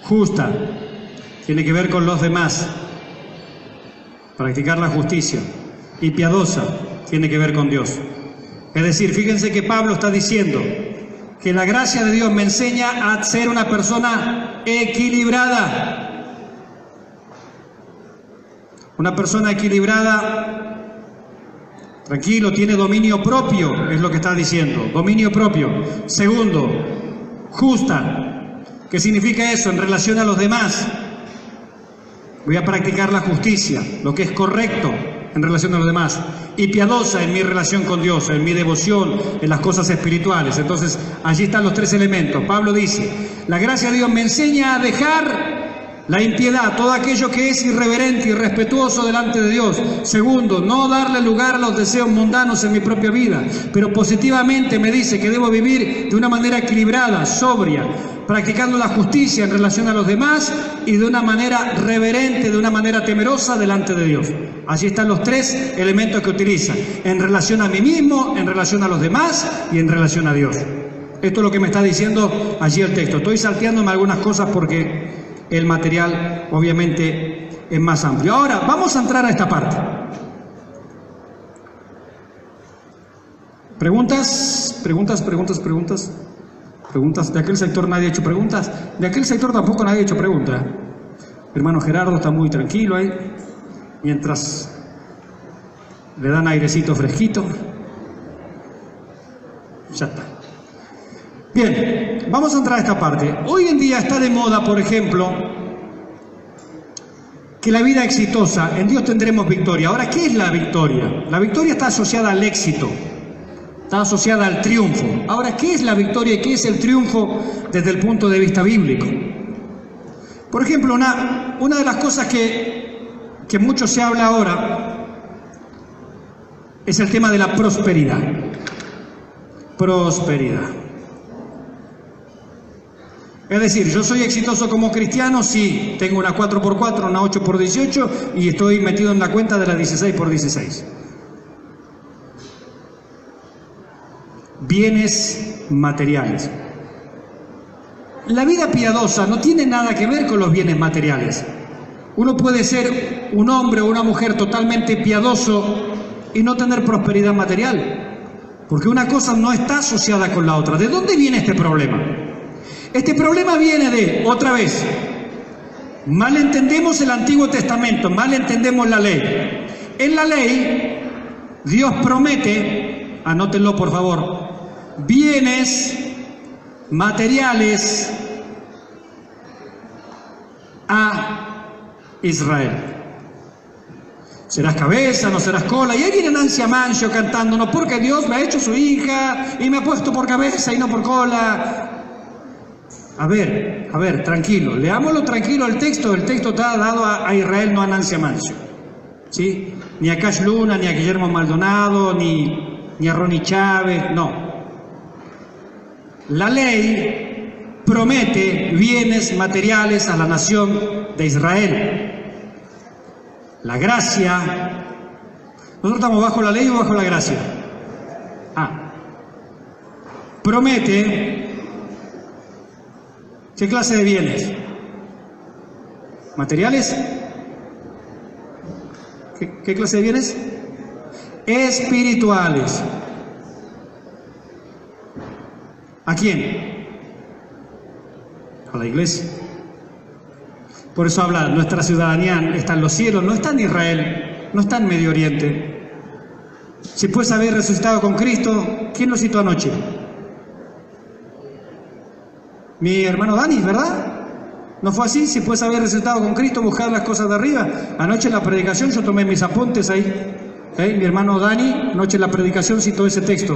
justa, tiene que ver con los demás, practicar la justicia, y piadosa, tiene que ver con Dios. Es decir, fíjense que Pablo está diciendo que la gracia de Dios me enseña a ser una persona equilibrada. Una persona equilibrada, tranquilo, tiene dominio propio, es lo que está diciendo, dominio propio. Segundo, justa. ¿Qué significa eso? En relación a los demás. Voy a practicar la justicia, lo que es correcto en relación a los demás. Y piadosa en mi relación con Dios, en mi devoción, en las cosas espirituales. Entonces, allí están los tres elementos. Pablo dice, la gracia de Dios me enseña a dejar la impiedad, todo aquello que es irreverente y irrespetuoso delante de Dios. Segundo, no darle lugar a los deseos mundanos en mi propia vida, pero positivamente me dice que debo vivir de una manera equilibrada, sobria, practicando la justicia en relación a los demás y de una manera reverente, de una manera temerosa delante de Dios. Allí están los tres elementos que utiliza, en relación a mí mismo, en relación a los demás y en relación a Dios. Esto es lo que me está diciendo allí el texto. Estoy salteándome algunas cosas porque el material obviamente es más amplio. Ahora, vamos a entrar a esta parte. ¿Preguntas? ¿Preguntas? ¿Preguntas? ¿Preguntas? ¿Preguntas? ¿De aquel sector nadie ha hecho preguntas? De aquel sector tampoco nadie ha hecho preguntas. Hermano Gerardo está muy tranquilo ahí, mientras le dan airecito fresquito. Ya está. Bien, vamos a entrar a esta parte. Hoy en día está de moda, por ejemplo, que la vida exitosa, en Dios tendremos victoria. Ahora, ¿qué es la victoria? La victoria está asociada al éxito, está asociada al triunfo. Ahora, ¿qué es la victoria y qué es el triunfo desde el punto de vista bíblico? Por ejemplo, una de las cosas que mucho se habla ahora es el tema de la prosperidad. Prosperidad. Es decir, yo soy exitoso como cristiano, sí, tengo una 4x4, una 8x18 y estoy metido en la cuenta de la 16x16. Bienes materiales. La vida piadosa no tiene nada que ver con los bienes materiales. Uno puede ser un hombre o una mujer totalmente piadoso y no tener prosperidad material, porque una cosa no está asociada con la otra. ¿De dónde viene este problema? Este problema viene de, otra vez, mal entendemos el Antiguo Testamento, mal entendemos la ley. En la ley, Dios promete, anótenlo por favor, bienes materiales a Israel. Serás cabeza, no serás cola. Y ahí viene Nancy Amancio cantando, no, porque Dios me ha hecho su hija y me ha puesto por cabeza y no por cola. A ver, tranquilo, leámoslo tranquilo el texto está dado a Israel, no a Nancy Amancio, ¿sí? Ni a Cash Luna, ni a Guillermo Maldonado, ni a Ronnie Chávez, no. La ley promete bienes materiales a la nación de Israel. La gracia, ¿nosotros estamos bajo la ley o bajo la gracia? Promete. ¿Qué clase de bienes? ¿Materiales? ¿Qué clase de bienes? Espirituales. ¿A quién? A la iglesia. Por eso habla, nuestra ciudadanía está en los cielos, no está en Israel, no está en Medio Oriente. Si puedes haber resucitado con Cristo, ¿quién lo citó anoche? Mi hermano Dani, ¿verdad? ¿No fue así? Si puedes haber resucitado con Cristo, buscar las cosas de arriba. Anoche en la predicación yo tomé mis apuntes ahí. Mi hermano Dani, anoche en la predicación citó ese texto.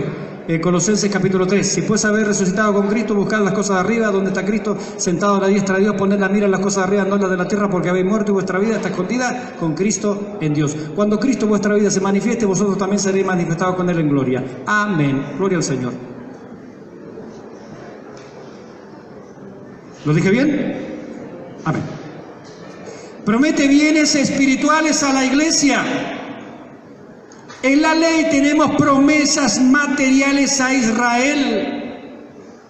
Colosenses capítulo 3. Si puedes haber resucitado con Cristo, buscar las cosas de arriba, donde está Cristo sentado a la diestra de Dios, poner la mira en las cosas de arriba, no en las de la tierra, porque habéis muerto y vuestra vida está escondida con Cristo en Dios. Cuando Cristo vuestra vida se manifieste, vosotros también seréis manifestados con Él en gloria. Amén. Gloria al Señor. ¿Lo dije bien? Amén. Promete bienes espirituales a la iglesia. En la ley tenemos promesas materiales a Israel.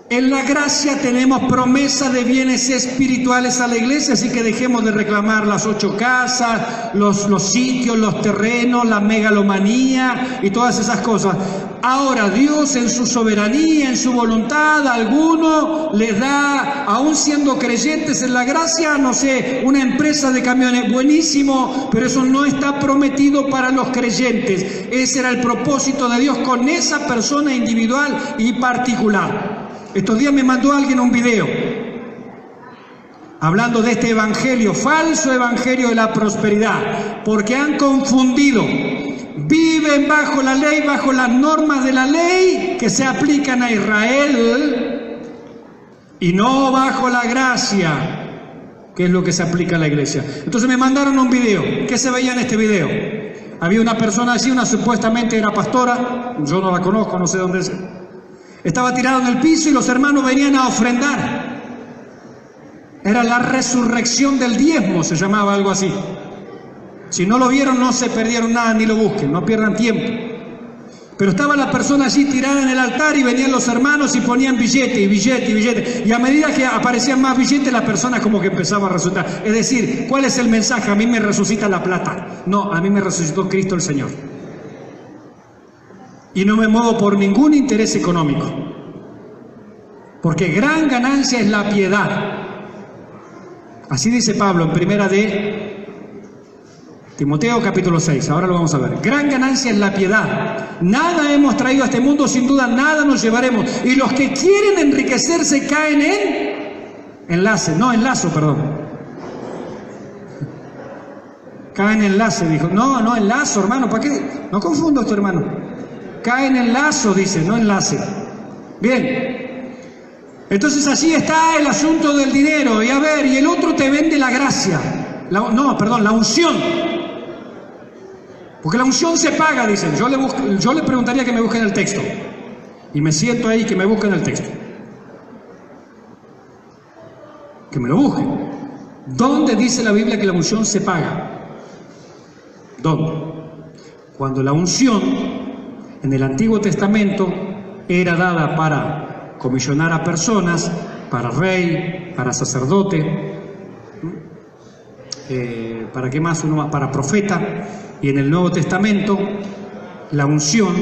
En la gracia tenemos promesa de bienes espirituales a la iglesia, así que dejemos de reclamar las 8 casas, los sitios, los terrenos, la megalomanía y todas esas cosas. Ahora Dios en su soberanía, en su voluntad, a alguno les da, aún siendo creyentes en la gracia, no sé, una empresa de camiones, buenísimo, pero eso no está prometido para los creyentes. Ese era el propósito de Dios con esa persona individual y particular. Estos días me mandó alguien un video hablando de este evangelio, falso evangelio de la prosperidad, porque han confundido. Viven bajo la ley, bajo las normas de la ley que se aplican a Israel y no bajo la gracia, que es lo que se aplica a la iglesia. Entonces me mandaron un video. ¿Qué se veía en este video? Había una persona así, una supuestamente era pastora, yo no la conozco, no sé dónde es. Estaba tirado en el piso y los hermanos venían a ofrendar. Era la resurrección del diezmo, se llamaba algo así. Si no lo vieron, no se perdieron nada, ni lo busquen, no pierdan tiempo. Pero estaba la persona allí tirada en el altar y venían los hermanos y ponían billete y billete y billete. Y a medida que aparecían más billetes, la persona como que empezaba a resucitar. Es decir, ¿cuál es el mensaje? A mí me resucita la plata. No, a mí me resucitó Cristo el Señor. Y no me muevo por ningún interés económico. Porque gran ganancia es la piedad. Así dice Pablo en primera de Timoteo capítulo 6, ahora lo vamos a ver. Gran ganancia es la piedad. Nada hemos traído a este mundo, sin duda nada nos llevaremos. Y los que quieren enriquecerse caen en lazo, caen en lazo, dijo. No, en lazo, hermano, ¿para qué? No confundo esto, hermano. Caen en lazo, dice, no enlace. Bien. Entonces así está el asunto del dinero. Y a ver, y el otro te vende la gracia. La unción. Porque la unción se paga, dicen. Yo le preguntaría que me busquen el texto. Y me siento ahí que me busquen el texto. Que me lo busquen. ¿Dónde dice la Biblia que la unción se paga? ¿Dónde? Cuando la unción en el Antiguo Testamento era dada para comisionar a personas, para rey, para sacerdote, ¿para qué más? Para profeta. Y en el Nuevo Testamento la unción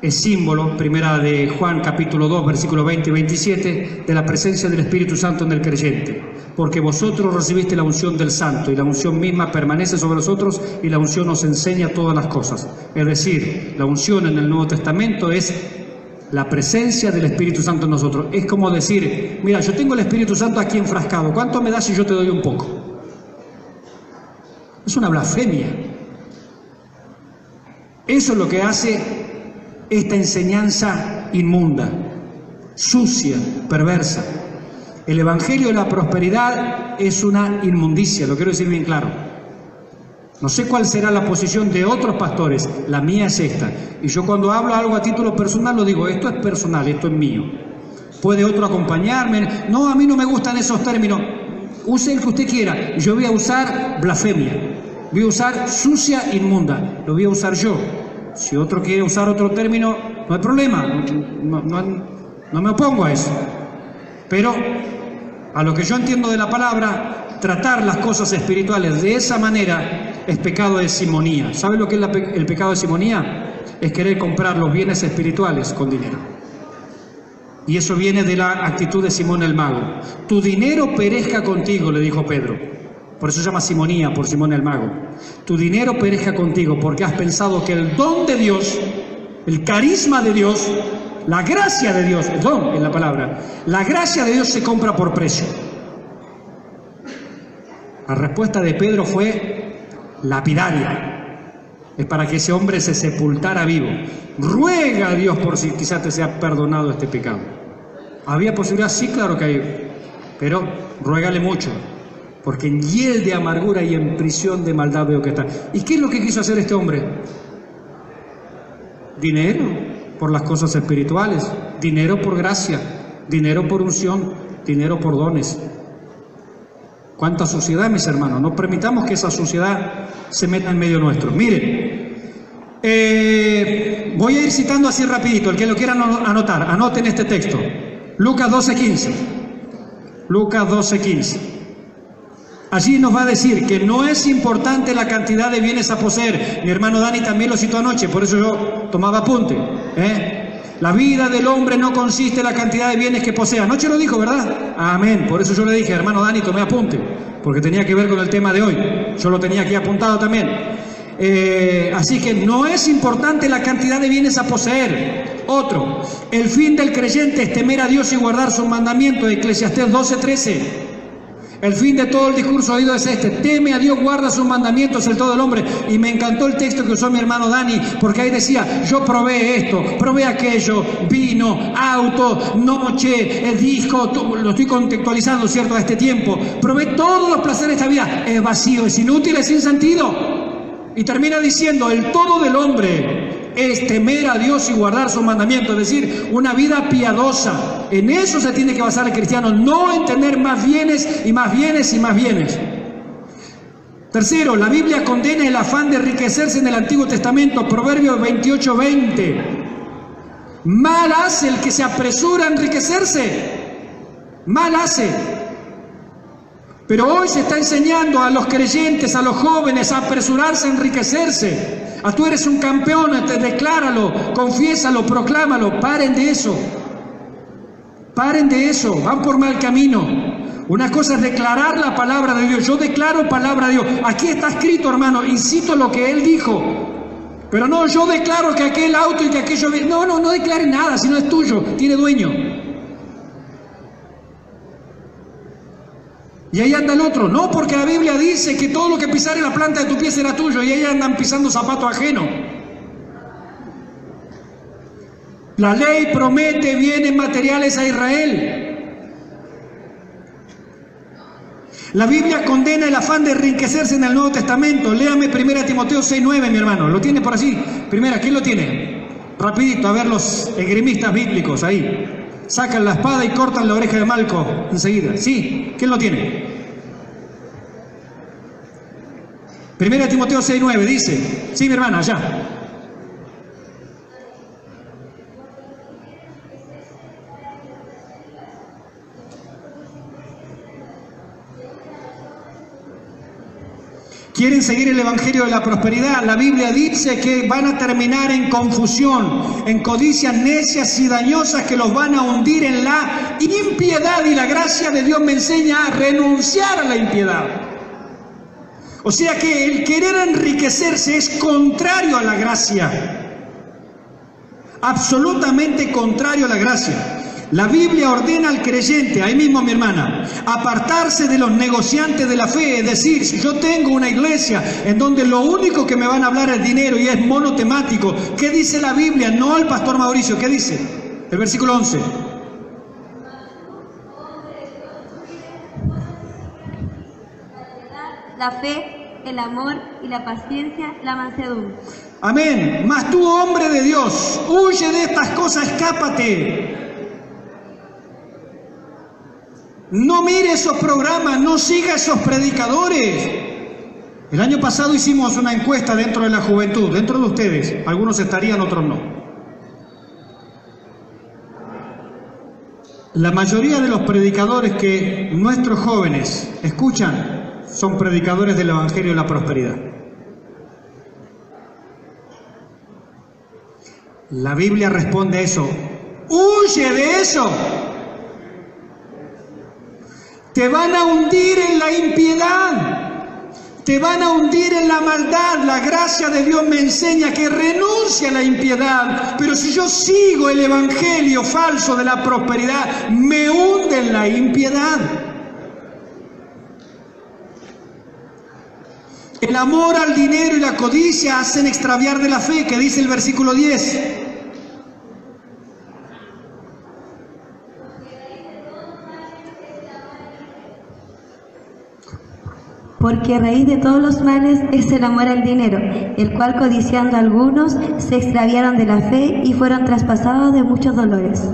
es símbolo, primera de Juan capítulo 2, versículos 20 y 27, de la presencia del Espíritu Santo en el creyente. Porque vosotros recibiste la unción del Santo, y la unción misma permanece sobre nosotros, y la unción nos enseña todas las cosas. Es decir, la unción en el Nuevo Testamento es la presencia del Espíritu Santo en nosotros. Es como decir, mira, yo tengo el Espíritu Santo aquí enfrascado, ¿cuánto me das si yo te doy un poco? Es una blasfemia. Eso es lo que hace esta enseñanza inmunda, sucia, perversa. El evangelio de la prosperidad es una inmundicia, lo quiero decir bien claro. No sé cuál será la posición de otros pastores, la mía es esta. Y yo cuando hablo algo a título personal lo digo, esto es personal, esto es mío. Puede otro acompañarme, no, a mí no me gustan esos términos. Use el que usted quiera, yo voy a usar blasfemia, voy a usar sucia, inmunda, lo voy a usar yo. Si otro quiere usar otro término, no hay problema, no me opongo a eso. Pero a lo que yo entiendo de la palabra, tratar las cosas espirituales de esa manera es pecado de simonía. ¿Sabe lo que es el pecado de simonía? Es querer comprar los bienes espirituales con dinero. Y eso viene de la actitud de Simón el Mago. Tu dinero perezca contigo, le dijo Pedro. Por eso se llama simonía, por Simón el Mago. Tu dinero perezca contigo porque has pensado que el don de Dios, el carisma de Dios, la gracia de Dios, el don es la palabra, la gracia de Dios se compra por precio. La respuesta de Pedro fue lapidaria. Es para que ese hombre se sepultara vivo. Ruega a Dios por si quizás te sea perdonado este pecado. ¿Había posibilidad? Sí, claro que hay. Pero ruégale mucho. Porque en hiel de amargura y en prisión de maldad veo que está. ¿Y qué es lo que quiso hacer este hombre? Dinero por las cosas espirituales, dinero por gracia, dinero por unción, dinero por dones. ¿Cuánta suciedad, mis hermanos? No permitamos que esa suciedad se meta en medio nuestro. Miren, voy a ir citando así rapidito, el que lo quiera anotar, anoten este texto. Lucas 12:15. Lucas 12:15. Allí nos va a decir que no es importante la cantidad de bienes a poseer. Mi hermano Dani también lo citó anoche, por eso yo tomaba apunte. La vida del hombre no consiste en la cantidad de bienes que posea. Anoche lo dijo, ¿verdad? Amén. Por eso yo le dije, hermano Dani, tomé apunte, porque tenía que ver con el tema de hoy. Yo lo tenía aquí apuntado también. Así que no es importante la cantidad de bienes a poseer. Otro, el fin del creyente es temer a Dios y guardar sus mandamientos. Eclesiastés 12:13. El fin de todo el discurso oído es este: teme a Dios, guarda sus mandamientos el todo el hombre. Y me encantó el texto que usó mi hermano Dani, porque ahí decía, yo probé esto, probé aquello, vino, auto, noche, disco, lo estoy contextualizando, ¿cierto?, a este tiempo. Probé todos los placeres de esta vida. Es vacío, es inútil, es sin sentido. Y termina diciendo, el todo del hombre es temer a Dios y guardar sus mandamientos, es decir, una vida piadosa. En eso se tiene que basar el cristiano, no en tener más bienes y más bienes y más bienes. Tercero, la Biblia condena el afán de enriquecerse en el Antiguo Testamento, Proverbios 28:20. Mal hace el que se apresura a enriquecerse, mal hace. Pero hoy se está enseñando a los creyentes, a los jóvenes, a apresurarse a enriquecerse. A tú eres un campeón, decláralo, confiésalo, proclámalo. Paren de eso. Paren de eso, van por mal camino. Una cosa es declarar la palabra de Dios. Yo declaro palabra de Dios. Aquí está escrito, hermano, y cito lo que Él dijo. Pero no, yo declaro que aquel auto y que aquello... No declare nada, si no es tuyo, tiene dueño. Y ahí anda el otro, no, porque la Biblia dice que todo lo que pisare la planta de tu pie será tuyo, y ahí andan pisando zapato ajeno. La ley promete bienes materiales a Israel. La Biblia condena el afán de enriquecerse en el Nuevo Testamento. Léame 1 Timoteo 6:9, mi hermano. ¿Lo tiene por así? Primera, ¿quién lo tiene? Rapidito, a ver los esgrimistas bíblicos ahí. Sacan la espada y cortan la oreja de Malco enseguida. Sí, ¿quién lo tiene? 1 Timoteo 6:9 dice, sí, mi hermana, allá. ¿Quieren seguir el Evangelio de la prosperidad? La Biblia dice que van a terminar en confusión, en codicias necias y dañosas que los van a hundir en la impiedad, y la gracia de Dios me enseña a renunciar a la impiedad. O sea que el querer enriquecerse es contrario a la gracia, absolutamente contrario a la gracia. La Biblia ordena al creyente, ahí mismo mi hermana, apartarse de los negociantes de la fe. Es decir, si yo tengo una iglesia en donde lo único que me van a hablar es dinero y es monotemático, ¿qué dice la Biblia? No el pastor Mauricio, ¿qué dice? El versículo 11. La fe, el amor y la paciencia, la mansedumbre. Amén. Mas tú, hombre de Dios, huye de estas cosas, escápate. No mire esos programas, no siga esos predicadores. El año pasado hicimos una encuesta dentro de la juventud, dentro de ustedes. Algunos estarían, otros no. La mayoría de los predicadores que nuestros jóvenes escuchan son predicadores del Evangelio de la prosperidad. La Biblia responde a eso. ¡Huye de eso! Te van a hundir en la impiedad, te van a hundir en la maldad. La gracia de Dios me enseña que renuncie a la impiedad, pero si yo sigo el evangelio falso de la prosperidad, me hunde en la impiedad. El amor al dinero y la codicia hacen extraviar de la fe, que dice el versículo 10. Porque raíz de todos los males es el amor al dinero, el cual codiciando algunos se extraviaron de la fe y fueron traspasados de muchos dolores.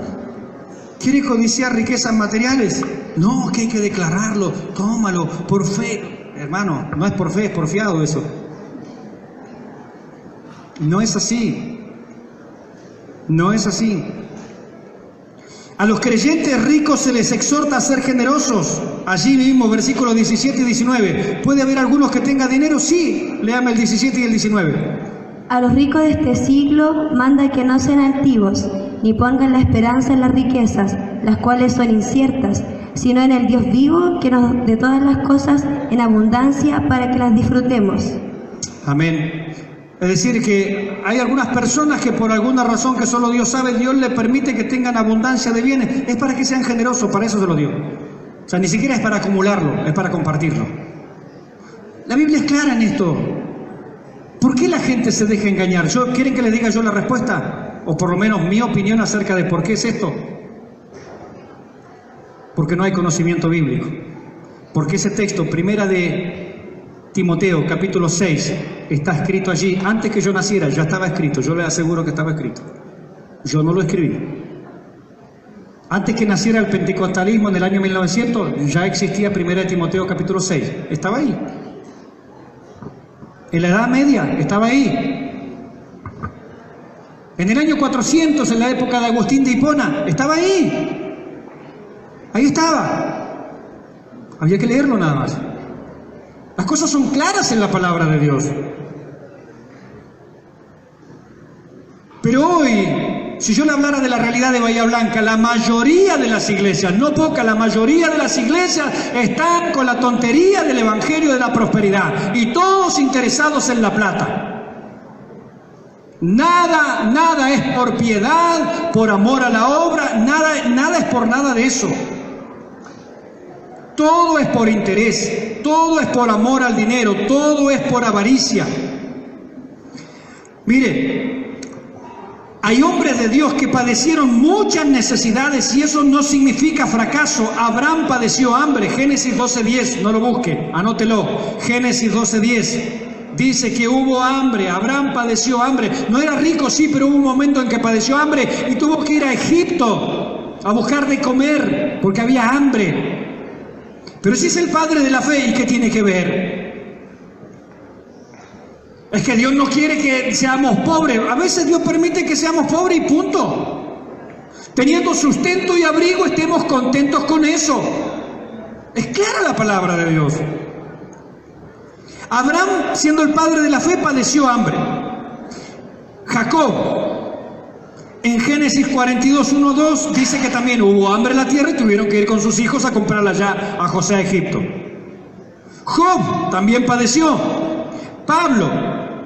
¿Quiere codiciar riquezas materiales? No, que hay que declararlo, tómalo, por fe. Hermano, no es por fe, es por fiado eso. No es así. No es así. A los creyentes ricos se les exhorta a ser generosos. Allí mismo, versículos 17 y 19. ¿Puede haber algunos que tengan dinero? Sí. Léame el 17 y el 19. A los ricos de este siglo manda que no sean altivos, ni pongan la esperanza en las riquezas, las cuales son inciertas, sino en el Dios vivo, que nos dé todas las cosas en abundancia para que las disfrutemos. Amén. Es decir, que hay algunas personas que por alguna razón que solo Dios sabe, Dios le permite que tengan abundancia de bienes. Es para que sean generosos, para eso se lo dio. O sea, ni siquiera es para acumularlo, es para compartirlo. La Biblia es clara en esto. ¿Por qué la gente se deja engañar? ¿Quieren que les diga yo la respuesta? O por lo menos mi opinión acerca de por qué es esto. Porque no hay conocimiento bíblico. Porque ese texto, primera de Timoteo, capítulo 6, está escrito allí. Antes que yo naciera, ya estaba escrito. Yo les aseguro que estaba escrito. Yo no lo escribí. Antes que naciera el pentecostalismo en el año 1900, ya existía primera de Timoteo, capítulo 6. Estaba ahí. En la Edad Media, estaba ahí. En el año 400, en la época de Agustín de Hipona, estaba ahí. Ahí estaba. Había que leerlo nada más. Las cosas son claras en la palabra de Dios. Pero hoy, si yo le hablara de la realidad de Bahía Blanca, la mayoría de las iglesias, no poca, la mayoría de las iglesias están con la tontería del evangelio de la prosperidad y todos interesados en la plata. Nada es por piedad, por amor a la obra, nada es por nada de eso. Todo es por interés, todo es por amor al dinero, todo es por avaricia. Mire, hay hombres de Dios que padecieron muchas necesidades y eso no significa fracaso. Abraham padeció hambre, Génesis 12:10, no lo busque, anótelo, Génesis 12:10. Dice que hubo hambre, Abraham padeció hambre. No era rico, sí, pero hubo un momento en que padeció hambre y tuvo que ir a Egipto a buscar de comer porque había hambre. Pero si es el padre de la fe, ¿y qué tiene que ver? Es que Dios no quiere que seamos pobres. A veces Dios permite que seamos pobres y punto. Teniendo sustento y abrigo, estemos contentos con eso. Es clara la palabra de Dios. Abraham, siendo el padre de la fe, padeció hambre. Jacob, en Génesis 42:1-2, dice que también hubo hambre en la tierra y tuvieron que ir con sus hijos a comprarla allá a José a Egipto. Job también padeció. Pablo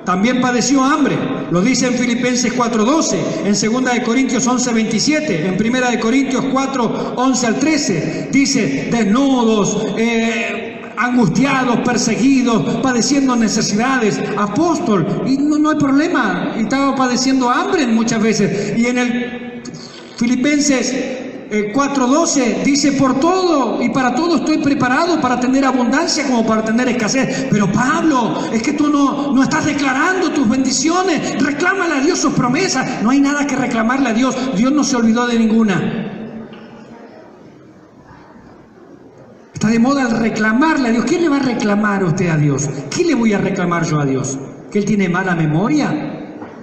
también padeció hambre. Lo dice en Filipenses 4:12, en 2 de Corintios 11:27, en 1 de Corintios 4:11-13. Dice, desnudos, angustiados, perseguidos, padeciendo necesidades. Apóstol, y no hay problema, y estaba padeciendo hambre muchas veces. Y en el Filipenses 4:12 dice, por todo y para todo estoy preparado, para tener abundancia como para tener escasez. Pero Pablo, es que tú no estás declarando tus bendiciones. Reclámale a Dios sus promesas. No hay nada que reclamarle a Dios. Dios no se olvidó de ninguna. Está de moda el reclamarle a Dios. ¿Qué le va a reclamar usted a Dios? ¿Qué le voy a reclamar yo a Dios? ¿Que Él tiene mala memoria?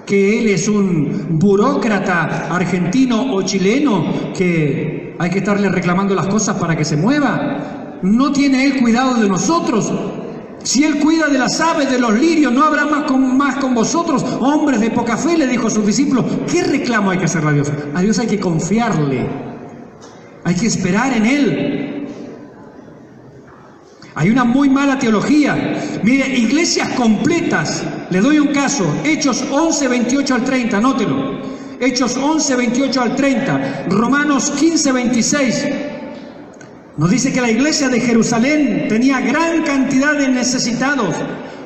¿Que Él es un burócrata argentino o chileno que hay que estarle reclamando las cosas para que se mueva? ¿No tiene Él cuidado de nosotros? Si Él cuida de las aves, de los lirios, no habrá más con vosotros, hombres de poca fe, le dijo a sus discípulos. ¿Qué reclamo hay que hacerle a Dios? A Dios hay que confiarle. Hay que esperar en Él. Hay una muy mala teología. Mire, iglesias completas. Le doy un caso. Hechos 11:28-30, anótelo. Hechos 11:28-30. Romanos 15:26. Nos dice que la iglesia de Jerusalén tenía gran cantidad de necesitados.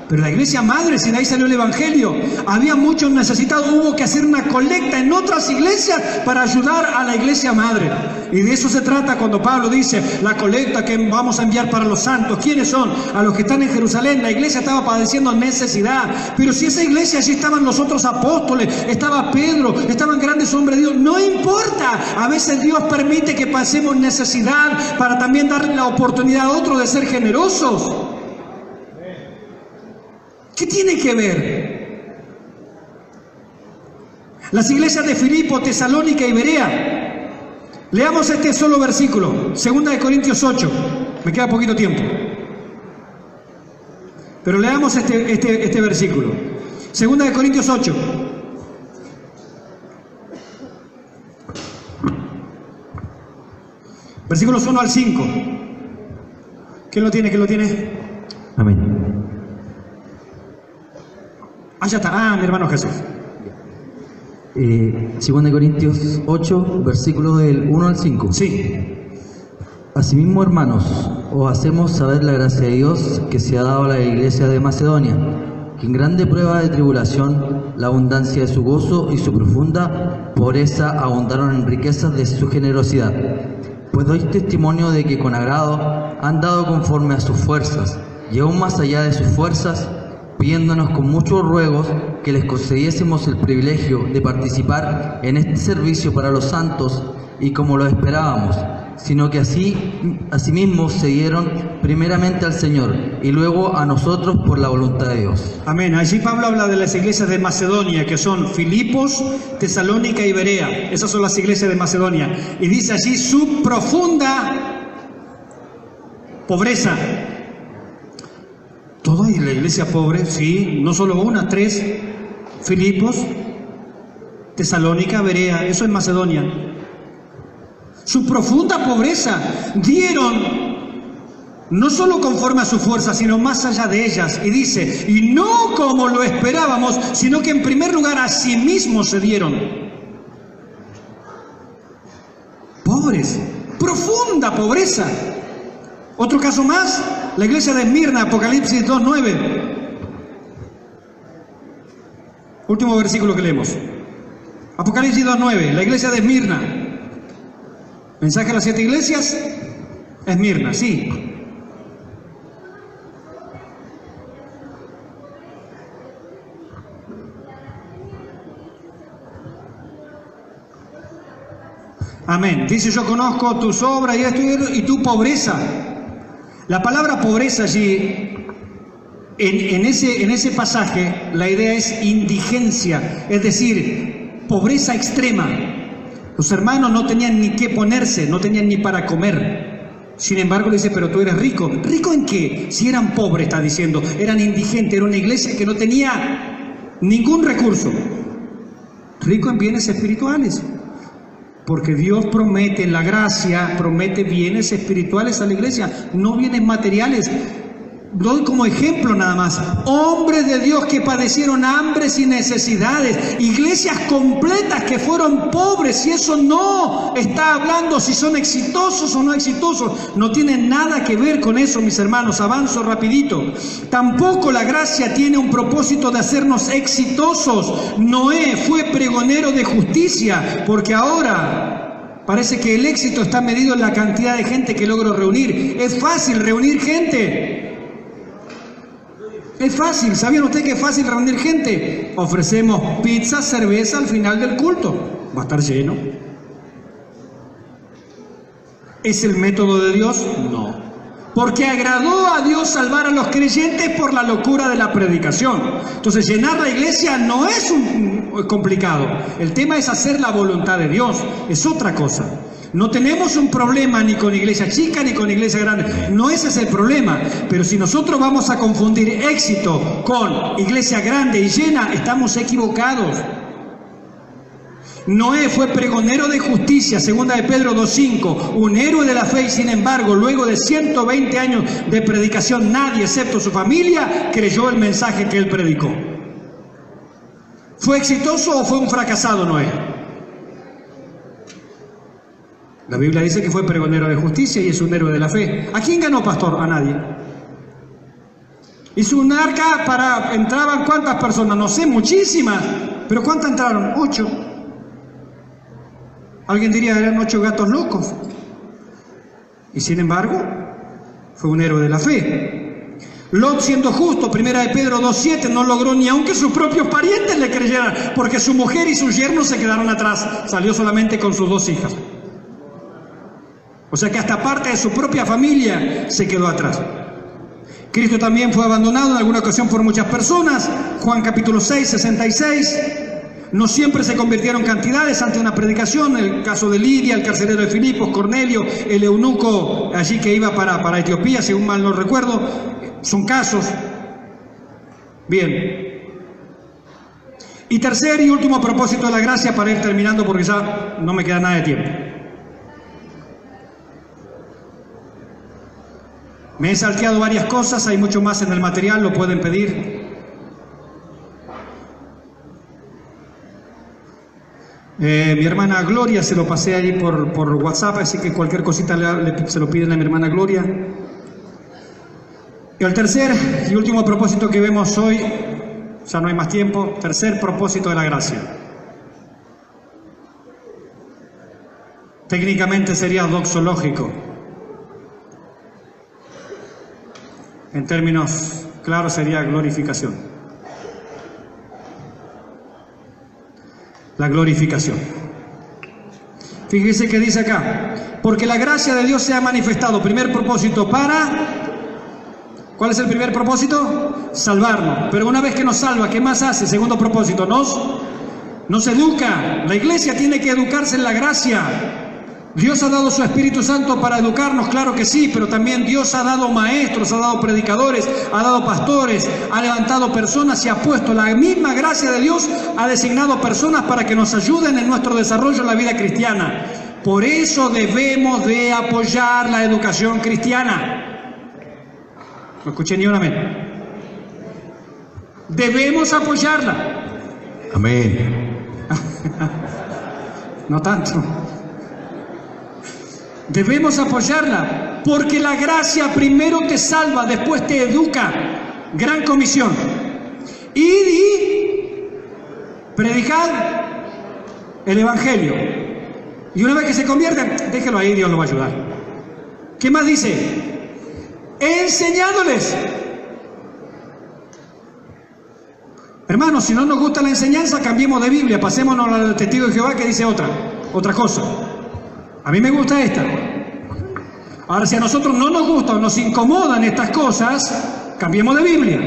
Pero la iglesia madre, si de ahí salió el evangelio, había muchos necesitados, hubo que hacer una colecta en otras iglesias para ayudar a la iglesia madre. Y de eso se trata cuando Pablo dice, la colecta que vamos a enviar para los santos. ¿Quiénes son? A los que están en Jerusalén. La iglesia estaba padeciendo necesidad. Pero si esa iglesia, allí estaban los otros apóstoles, estaba Pedro, estaban grandes hombres de Dios, no importa. A veces Dios permite que pasemos necesidad para también darle la oportunidad a otros de ser generosos. ¿Qué tiene que ver? Las iglesias de Filipo, Tesalónica y Berea Leamos este solo versículo, 2 Corintios 8. Me queda poquito tiempo. Pero leamos este versículo. 2 Corintios 8. Versículos 1 al 5. ¿Quién lo tiene? ¿Quién lo tiene? Amén. Ah, ya está. Ah, mi hermano Jesús. 2 Corintios 8, versículos del 1 al 5. Sí. Asimismo, hermanos, os hacemos saber la gracia de Dios que se ha dado a la iglesia de Macedonia, que en grande prueba de tribulación, la abundancia de su gozo y su profunda pobreza abundaron en riquezas de su generosidad. Pues doy testimonio de que con agrado han dado conforme a sus fuerzas, y aún más allá de sus fuerzas, pidiéndonos con muchos ruegos que les concediésemos el privilegio de participar en este servicio para los santos, y como lo esperábamos, sino que asimismo se dieron primeramente al Señor y luego a nosotros por la voluntad de Dios. Amén. Allí Pablo habla de las iglesias de Macedonia, que son Filipos, Tesalónica y Berea. Esas son las iglesias de Macedonia. Y dice allí su profunda pobreza. Toda la iglesia pobre, sí, no solo una, 3. Filipos, Tesalónica, Berea, eso es Macedonia. Su profunda pobreza dieron no solo conforme a su fuerza, sino más allá de ellas. Y dice, y no como lo esperábamos, sino que en primer lugar a sí mismos se dieron. Pobres, profunda pobreza. Otro caso más, la iglesia de Esmirna, Apocalipsis 2:9. Último versículo que leemos. Apocalipsis 2:9, la iglesia de Esmirna. Mensaje a las 7 iglesias, Esmirna, sí. Amén. Dice, yo conozco tus obras y esto y tu pobreza. La palabra pobreza allí, en ese pasaje, la idea es indigencia, es decir, pobreza extrema. Los hermanos no tenían ni qué ponerse, no tenían ni para comer. Sin embargo, le dice, pero tú eres rico. ¿Rico en qué? Si eran pobres, está diciendo. Eran indigentes, era una iglesia que no tenía ningún recurso. Rico en bienes espirituales. Porque Dios promete en la gracia, promete bienes espirituales a la iglesia, no bienes materiales. Doy como ejemplo nada más, hombres de Dios que padecieron hambres y necesidades, iglesias completas que fueron pobres, y eso no está hablando si son exitosos o no exitosos, no tiene nada que ver con eso, mis hermanos, avanzo rapidito. Tampoco la gracia tiene un propósito de hacernos exitosos. Noé fue pregonero de justicia, porque ahora parece que el éxito está medido en la cantidad de gente que logro reunir. Es fácil reunir gente. Es fácil, ¿sabían ustedes que es fácil reunir gente? Ofrecemos pizza, cerveza al final del culto. Va a estar lleno. ¿Es el método de Dios? No. Porque agradó a Dios salvar a los creyentes por la locura de la predicación. Entonces, llenar la iglesia no es complicado. El tema es hacer la voluntad de Dios. Es otra cosa. No tenemos un problema ni con iglesia chica ni con iglesia grande. No ese es el problema. Pero si nosotros vamos a confundir éxito con iglesia grande y llena, estamos equivocados. Noé fue pregonero de justicia, 2 de Pedro 2:5, un héroe de la fe, y sin embargo, luego de 120 años de predicación, nadie excepto su familia creyó el mensaje que él predicó. ¿Fue exitoso o fue un fracasado Noé? La Biblia dice que fue pregonero de justicia y es un héroe de la fe. ¿A quién ganó, pastor? A nadie. Hizo un arca entraban ¿cuántas personas? No sé, muchísimas. ¿Pero cuántas entraron? 8. Alguien diría, eran 8 gatos locos. Y sin embargo, fue un héroe de la fe. Lot, siendo justo, 1 de Pedro 2:7, no logró ni aunque sus propios parientes le creyeran, porque su mujer y sus yernos se quedaron atrás. Salió solamente con sus 2 hijas. O sea que hasta parte de su propia familia se quedó atrás. Cristo también fue abandonado en alguna ocasión por muchas personas. Juan capítulo 6, 66. No siempre se convirtieron cantidades ante una predicación, el caso de Lidia, el carcelero de Filipos, Cornelio, el eunuco allí que iba para Etiopía, según mal no recuerdo, son casos. Bien. Y tercer y último propósito de la gracia, para ir terminando porque ya no me queda nada de tiempo. Me he salteado varias cosas, hay mucho más en el material, lo pueden pedir. Mi hermana Gloria, se lo pasé ahí por WhatsApp, así que cualquier cosita se lo piden a mi hermana Gloria. Y el tercer y último propósito que vemos hoy, ya no hay más tiempo, tercer propósito de la gracia. Técnicamente sería doxológico. En términos claros sería glorificación. La glorificación. Fíjese que dice acá, porque la gracia de Dios se ha manifestado. Primer propósito para... ¿Cuál es el primer propósito? Salvarnos. Pero una vez que nos salva, ¿qué más hace? Segundo propósito, nos educa. La iglesia tiene que educarse en la gracia. Dios ha dado su Espíritu Santo para educarnos, claro que sí, pero también Dios ha dado maestros, ha dado predicadores, ha dado pastores, ha levantado personas y ha puesto la misma gracia de Dios, ha designado personas para que nos ayuden en nuestro desarrollo en la vida cristiana. Por eso debemos de apoyar la educación cristiana. No escuché ni un amén. Debemos apoyarla. Amén. No tanto. Debemos apoyarla, porque la gracia primero te salva, después te educa. Gran comisión. Id y predicad el Evangelio. Y una vez que se convierten, déjelo ahí, Dios lo va a ayudar. ¿Qué más dice? Enseñándoles. Hermanos, si no nos gusta la enseñanza, cambiemos de Biblia, pasémonos al Testigo de Jehová que dice otra cosa. A mí me gusta esta. Ahora, si a nosotros no nos gusta o nos incomodan estas cosas, cambiemos de Biblia.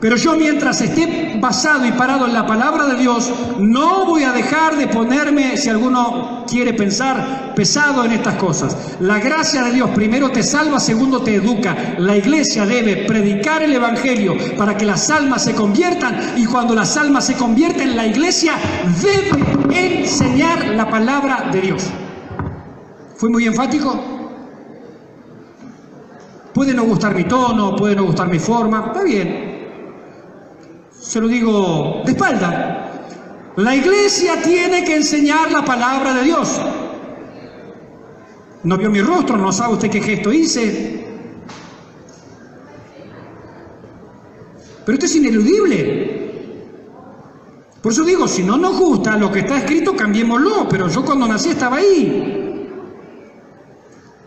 Pero yo, mientras esté basado y parado en la palabra de Dios, no voy a dejar de ponerme, si alguno quiere pensar, pesado en estas cosas. La gracia de Dios primero te salva, segundo te educa. La iglesia debe predicar el Evangelio para que las almas se conviertan, y cuando las almas se convierten, la iglesia debe enseñar la palabra de Dios. ¿Fui muy enfático? Puede no gustar mi tono, puede no gustar mi forma, está bien. Se lo digo de espalda. La iglesia tiene que enseñar la palabra de Dios. No vio mi rostro, no sabe usted qué gesto hice. Pero esto es ineludible. Por eso digo, si no nos gusta lo que está escrito, cambiémoslo. Pero yo cuando nací estaba ahí.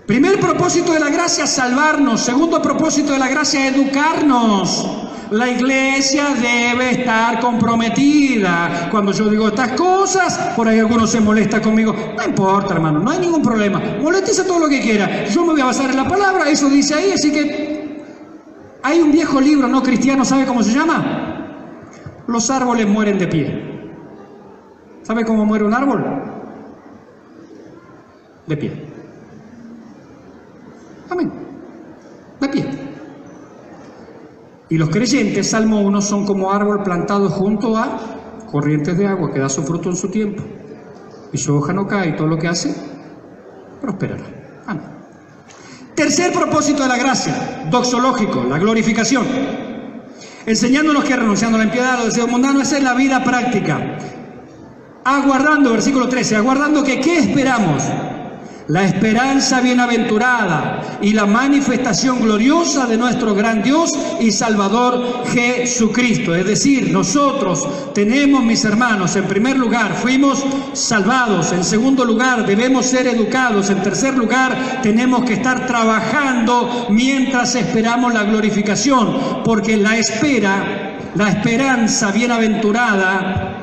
Primer propósito de la gracia, salvarnos. Segundo propósito de la gracia, educarnos. La iglesia debe estar comprometida. Cuando yo digo estas cosas, por ahí alguno se molesta conmigo. No importa, hermano, no hay ningún problema. Moléstese todo lo que quiera. Yo me voy a basar en la palabra, eso dice ahí, así que... Hay un viejo libro no cristiano, ¿sabe cómo se llama? Los árboles mueren de pie. ¿Sabe cómo muere un árbol? De pie. Amén. De pie. Y los creyentes, Salmo 1, son como árbol plantado junto a corrientes de agua que da su fruto en su tiempo. Y su hoja no cae, y todo lo que hace prosperará. Amén. Tercer propósito de la gracia, doxológico, la glorificación. Enseñándonos que renunciando a la impiedad, a los deseos mundanos, esa es la vida práctica. Aguardando, versículo 13, aguardando que ¿qué esperamos? La esperanza bienaventurada y la manifestación gloriosa de nuestro gran Dios y Salvador Jesucristo. Es decir, nosotros tenemos, mis hermanos, en primer lugar, fuimos salvados. En segundo lugar, debemos ser educados. En tercer lugar, tenemos que estar trabajando mientras esperamos la glorificación. Porque la esperanza bienaventurada,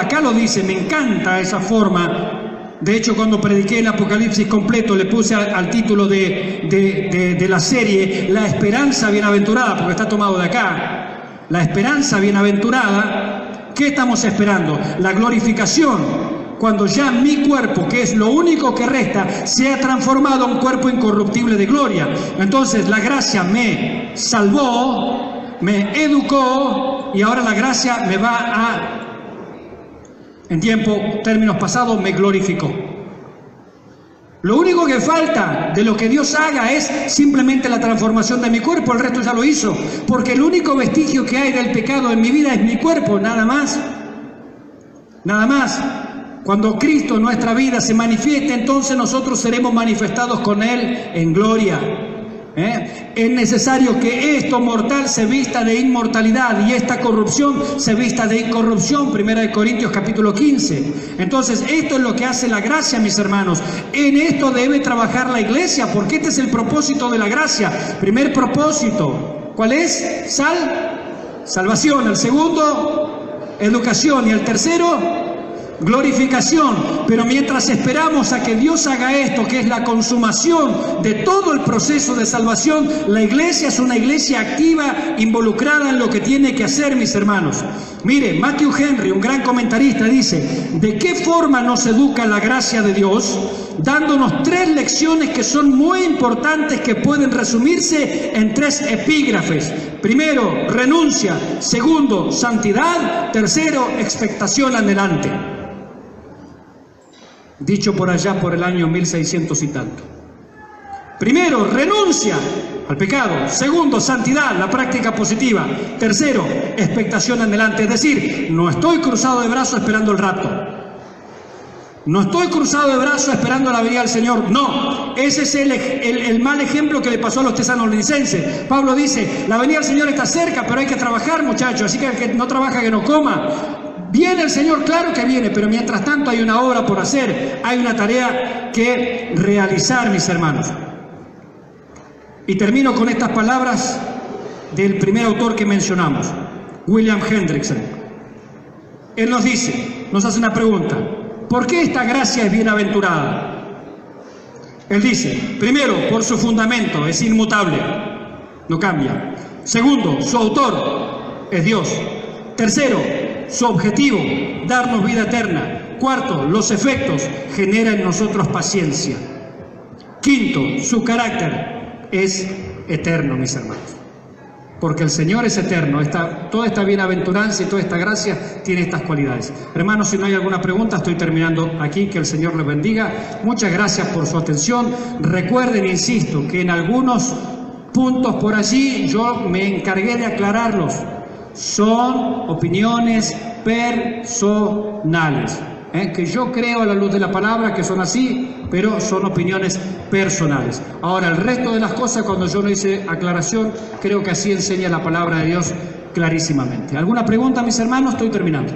acá lo dice, me encanta esa forma. De hecho, cuando prediqué el Apocalipsis completo, le puse al título de la serie, la esperanza bienaventurada, porque está tomado de acá. la esperanza bienaventurada, ¿qué estamos esperando? La glorificación. Cuando ya mi cuerpo, que es lo único que resta, sea transformado en un cuerpo incorruptible de gloria. Entonces la gracia me salvó, me educó, y ahora la gracia me va a, en términos pasados, me glorificó. Lo único que falta de lo que Dios haga es simplemente la transformación de mi cuerpo, el resto ya lo hizo, porque el único vestigio que hay del pecado en mi vida es mi cuerpo, nada más. Nada más. Cuando Cristo en nuestra vida se manifieste, entonces nosotros seremos manifestados con Él en gloria. Es necesario que esto mortal se vista de inmortalidad y esta corrupción se vista de incorrupción. 1 Corintios capítulo 15. Entonces esto es lo que hace la gracia, mis hermanos. En esto debe trabajar la iglesia, porque este es el propósito de la gracia. Primer propósito, ¿cuál es? Salvación. El segundo, educación. Y el tercero, glorificación. Pero mientras esperamos a que Dios haga esto, que es la consumación de todo el proceso de salvación, la iglesia es una iglesia activa, involucrada en lo que tiene que hacer, mis hermanos. Mire, Matthew Henry, un gran comentarista, dice: ¿de qué forma nos educa la gracia de Dios? Dándonos 3 lecciones que son muy importantes, que pueden resumirse en 3 epígrafes. Primero, renuncia. Segundo, santidad. Tercero, expectación anhelante. Dicho por allá por el año 1600 y tanto. Primero, renuncia al pecado. Segundo, santidad, la práctica positiva. Tercero, expectación anhelante. Es decir, no estoy cruzado de brazos esperando el rapto. No estoy cruzado de brazos esperando la venida del Señor. No, ese es el mal ejemplo que le pasó a los tesalonicenses. Pablo dice: la venida del Señor está cerca, pero hay que trabajar, muchachos. Así que el que no trabaja, que no coma. Viene el Señor, claro que viene, pero mientras tanto hay una obra por hacer, hay una tarea que realizar, mis hermanos. Y termino con estas palabras del primer autor que mencionamos, William Hendrickson. Él nos dice, nos hace una pregunta: ¿por qué esta gracia es bienaventurada? Él dice, primero, por su fundamento, es inmutable, no cambia. Segundo, su autor es Dios. Tercero, su objetivo, darnos vida eterna. Cuarto, los efectos, genera en nosotros paciencia. Quinto, su carácter es eterno, mis hermanos. Porque el Señor es eterno. Toda esta bienaventuranza y toda esta gracia tiene estas cualidades. Hermanos, si no hay alguna pregunta, estoy terminando aquí. Que el Señor les bendiga. Muchas gracias por su atención. Recuerden, insisto, que en algunos puntos por allí yo me encargué de aclararlos. Son opiniones personales, que yo creo a la luz de la palabra que son así, pero son opiniones personales. Ahora, el resto de las cosas, cuando yo no hice aclaración, creo que así enseña la palabra de Dios clarísimamente. ¿Alguna pregunta, mis hermanos? Estoy terminando.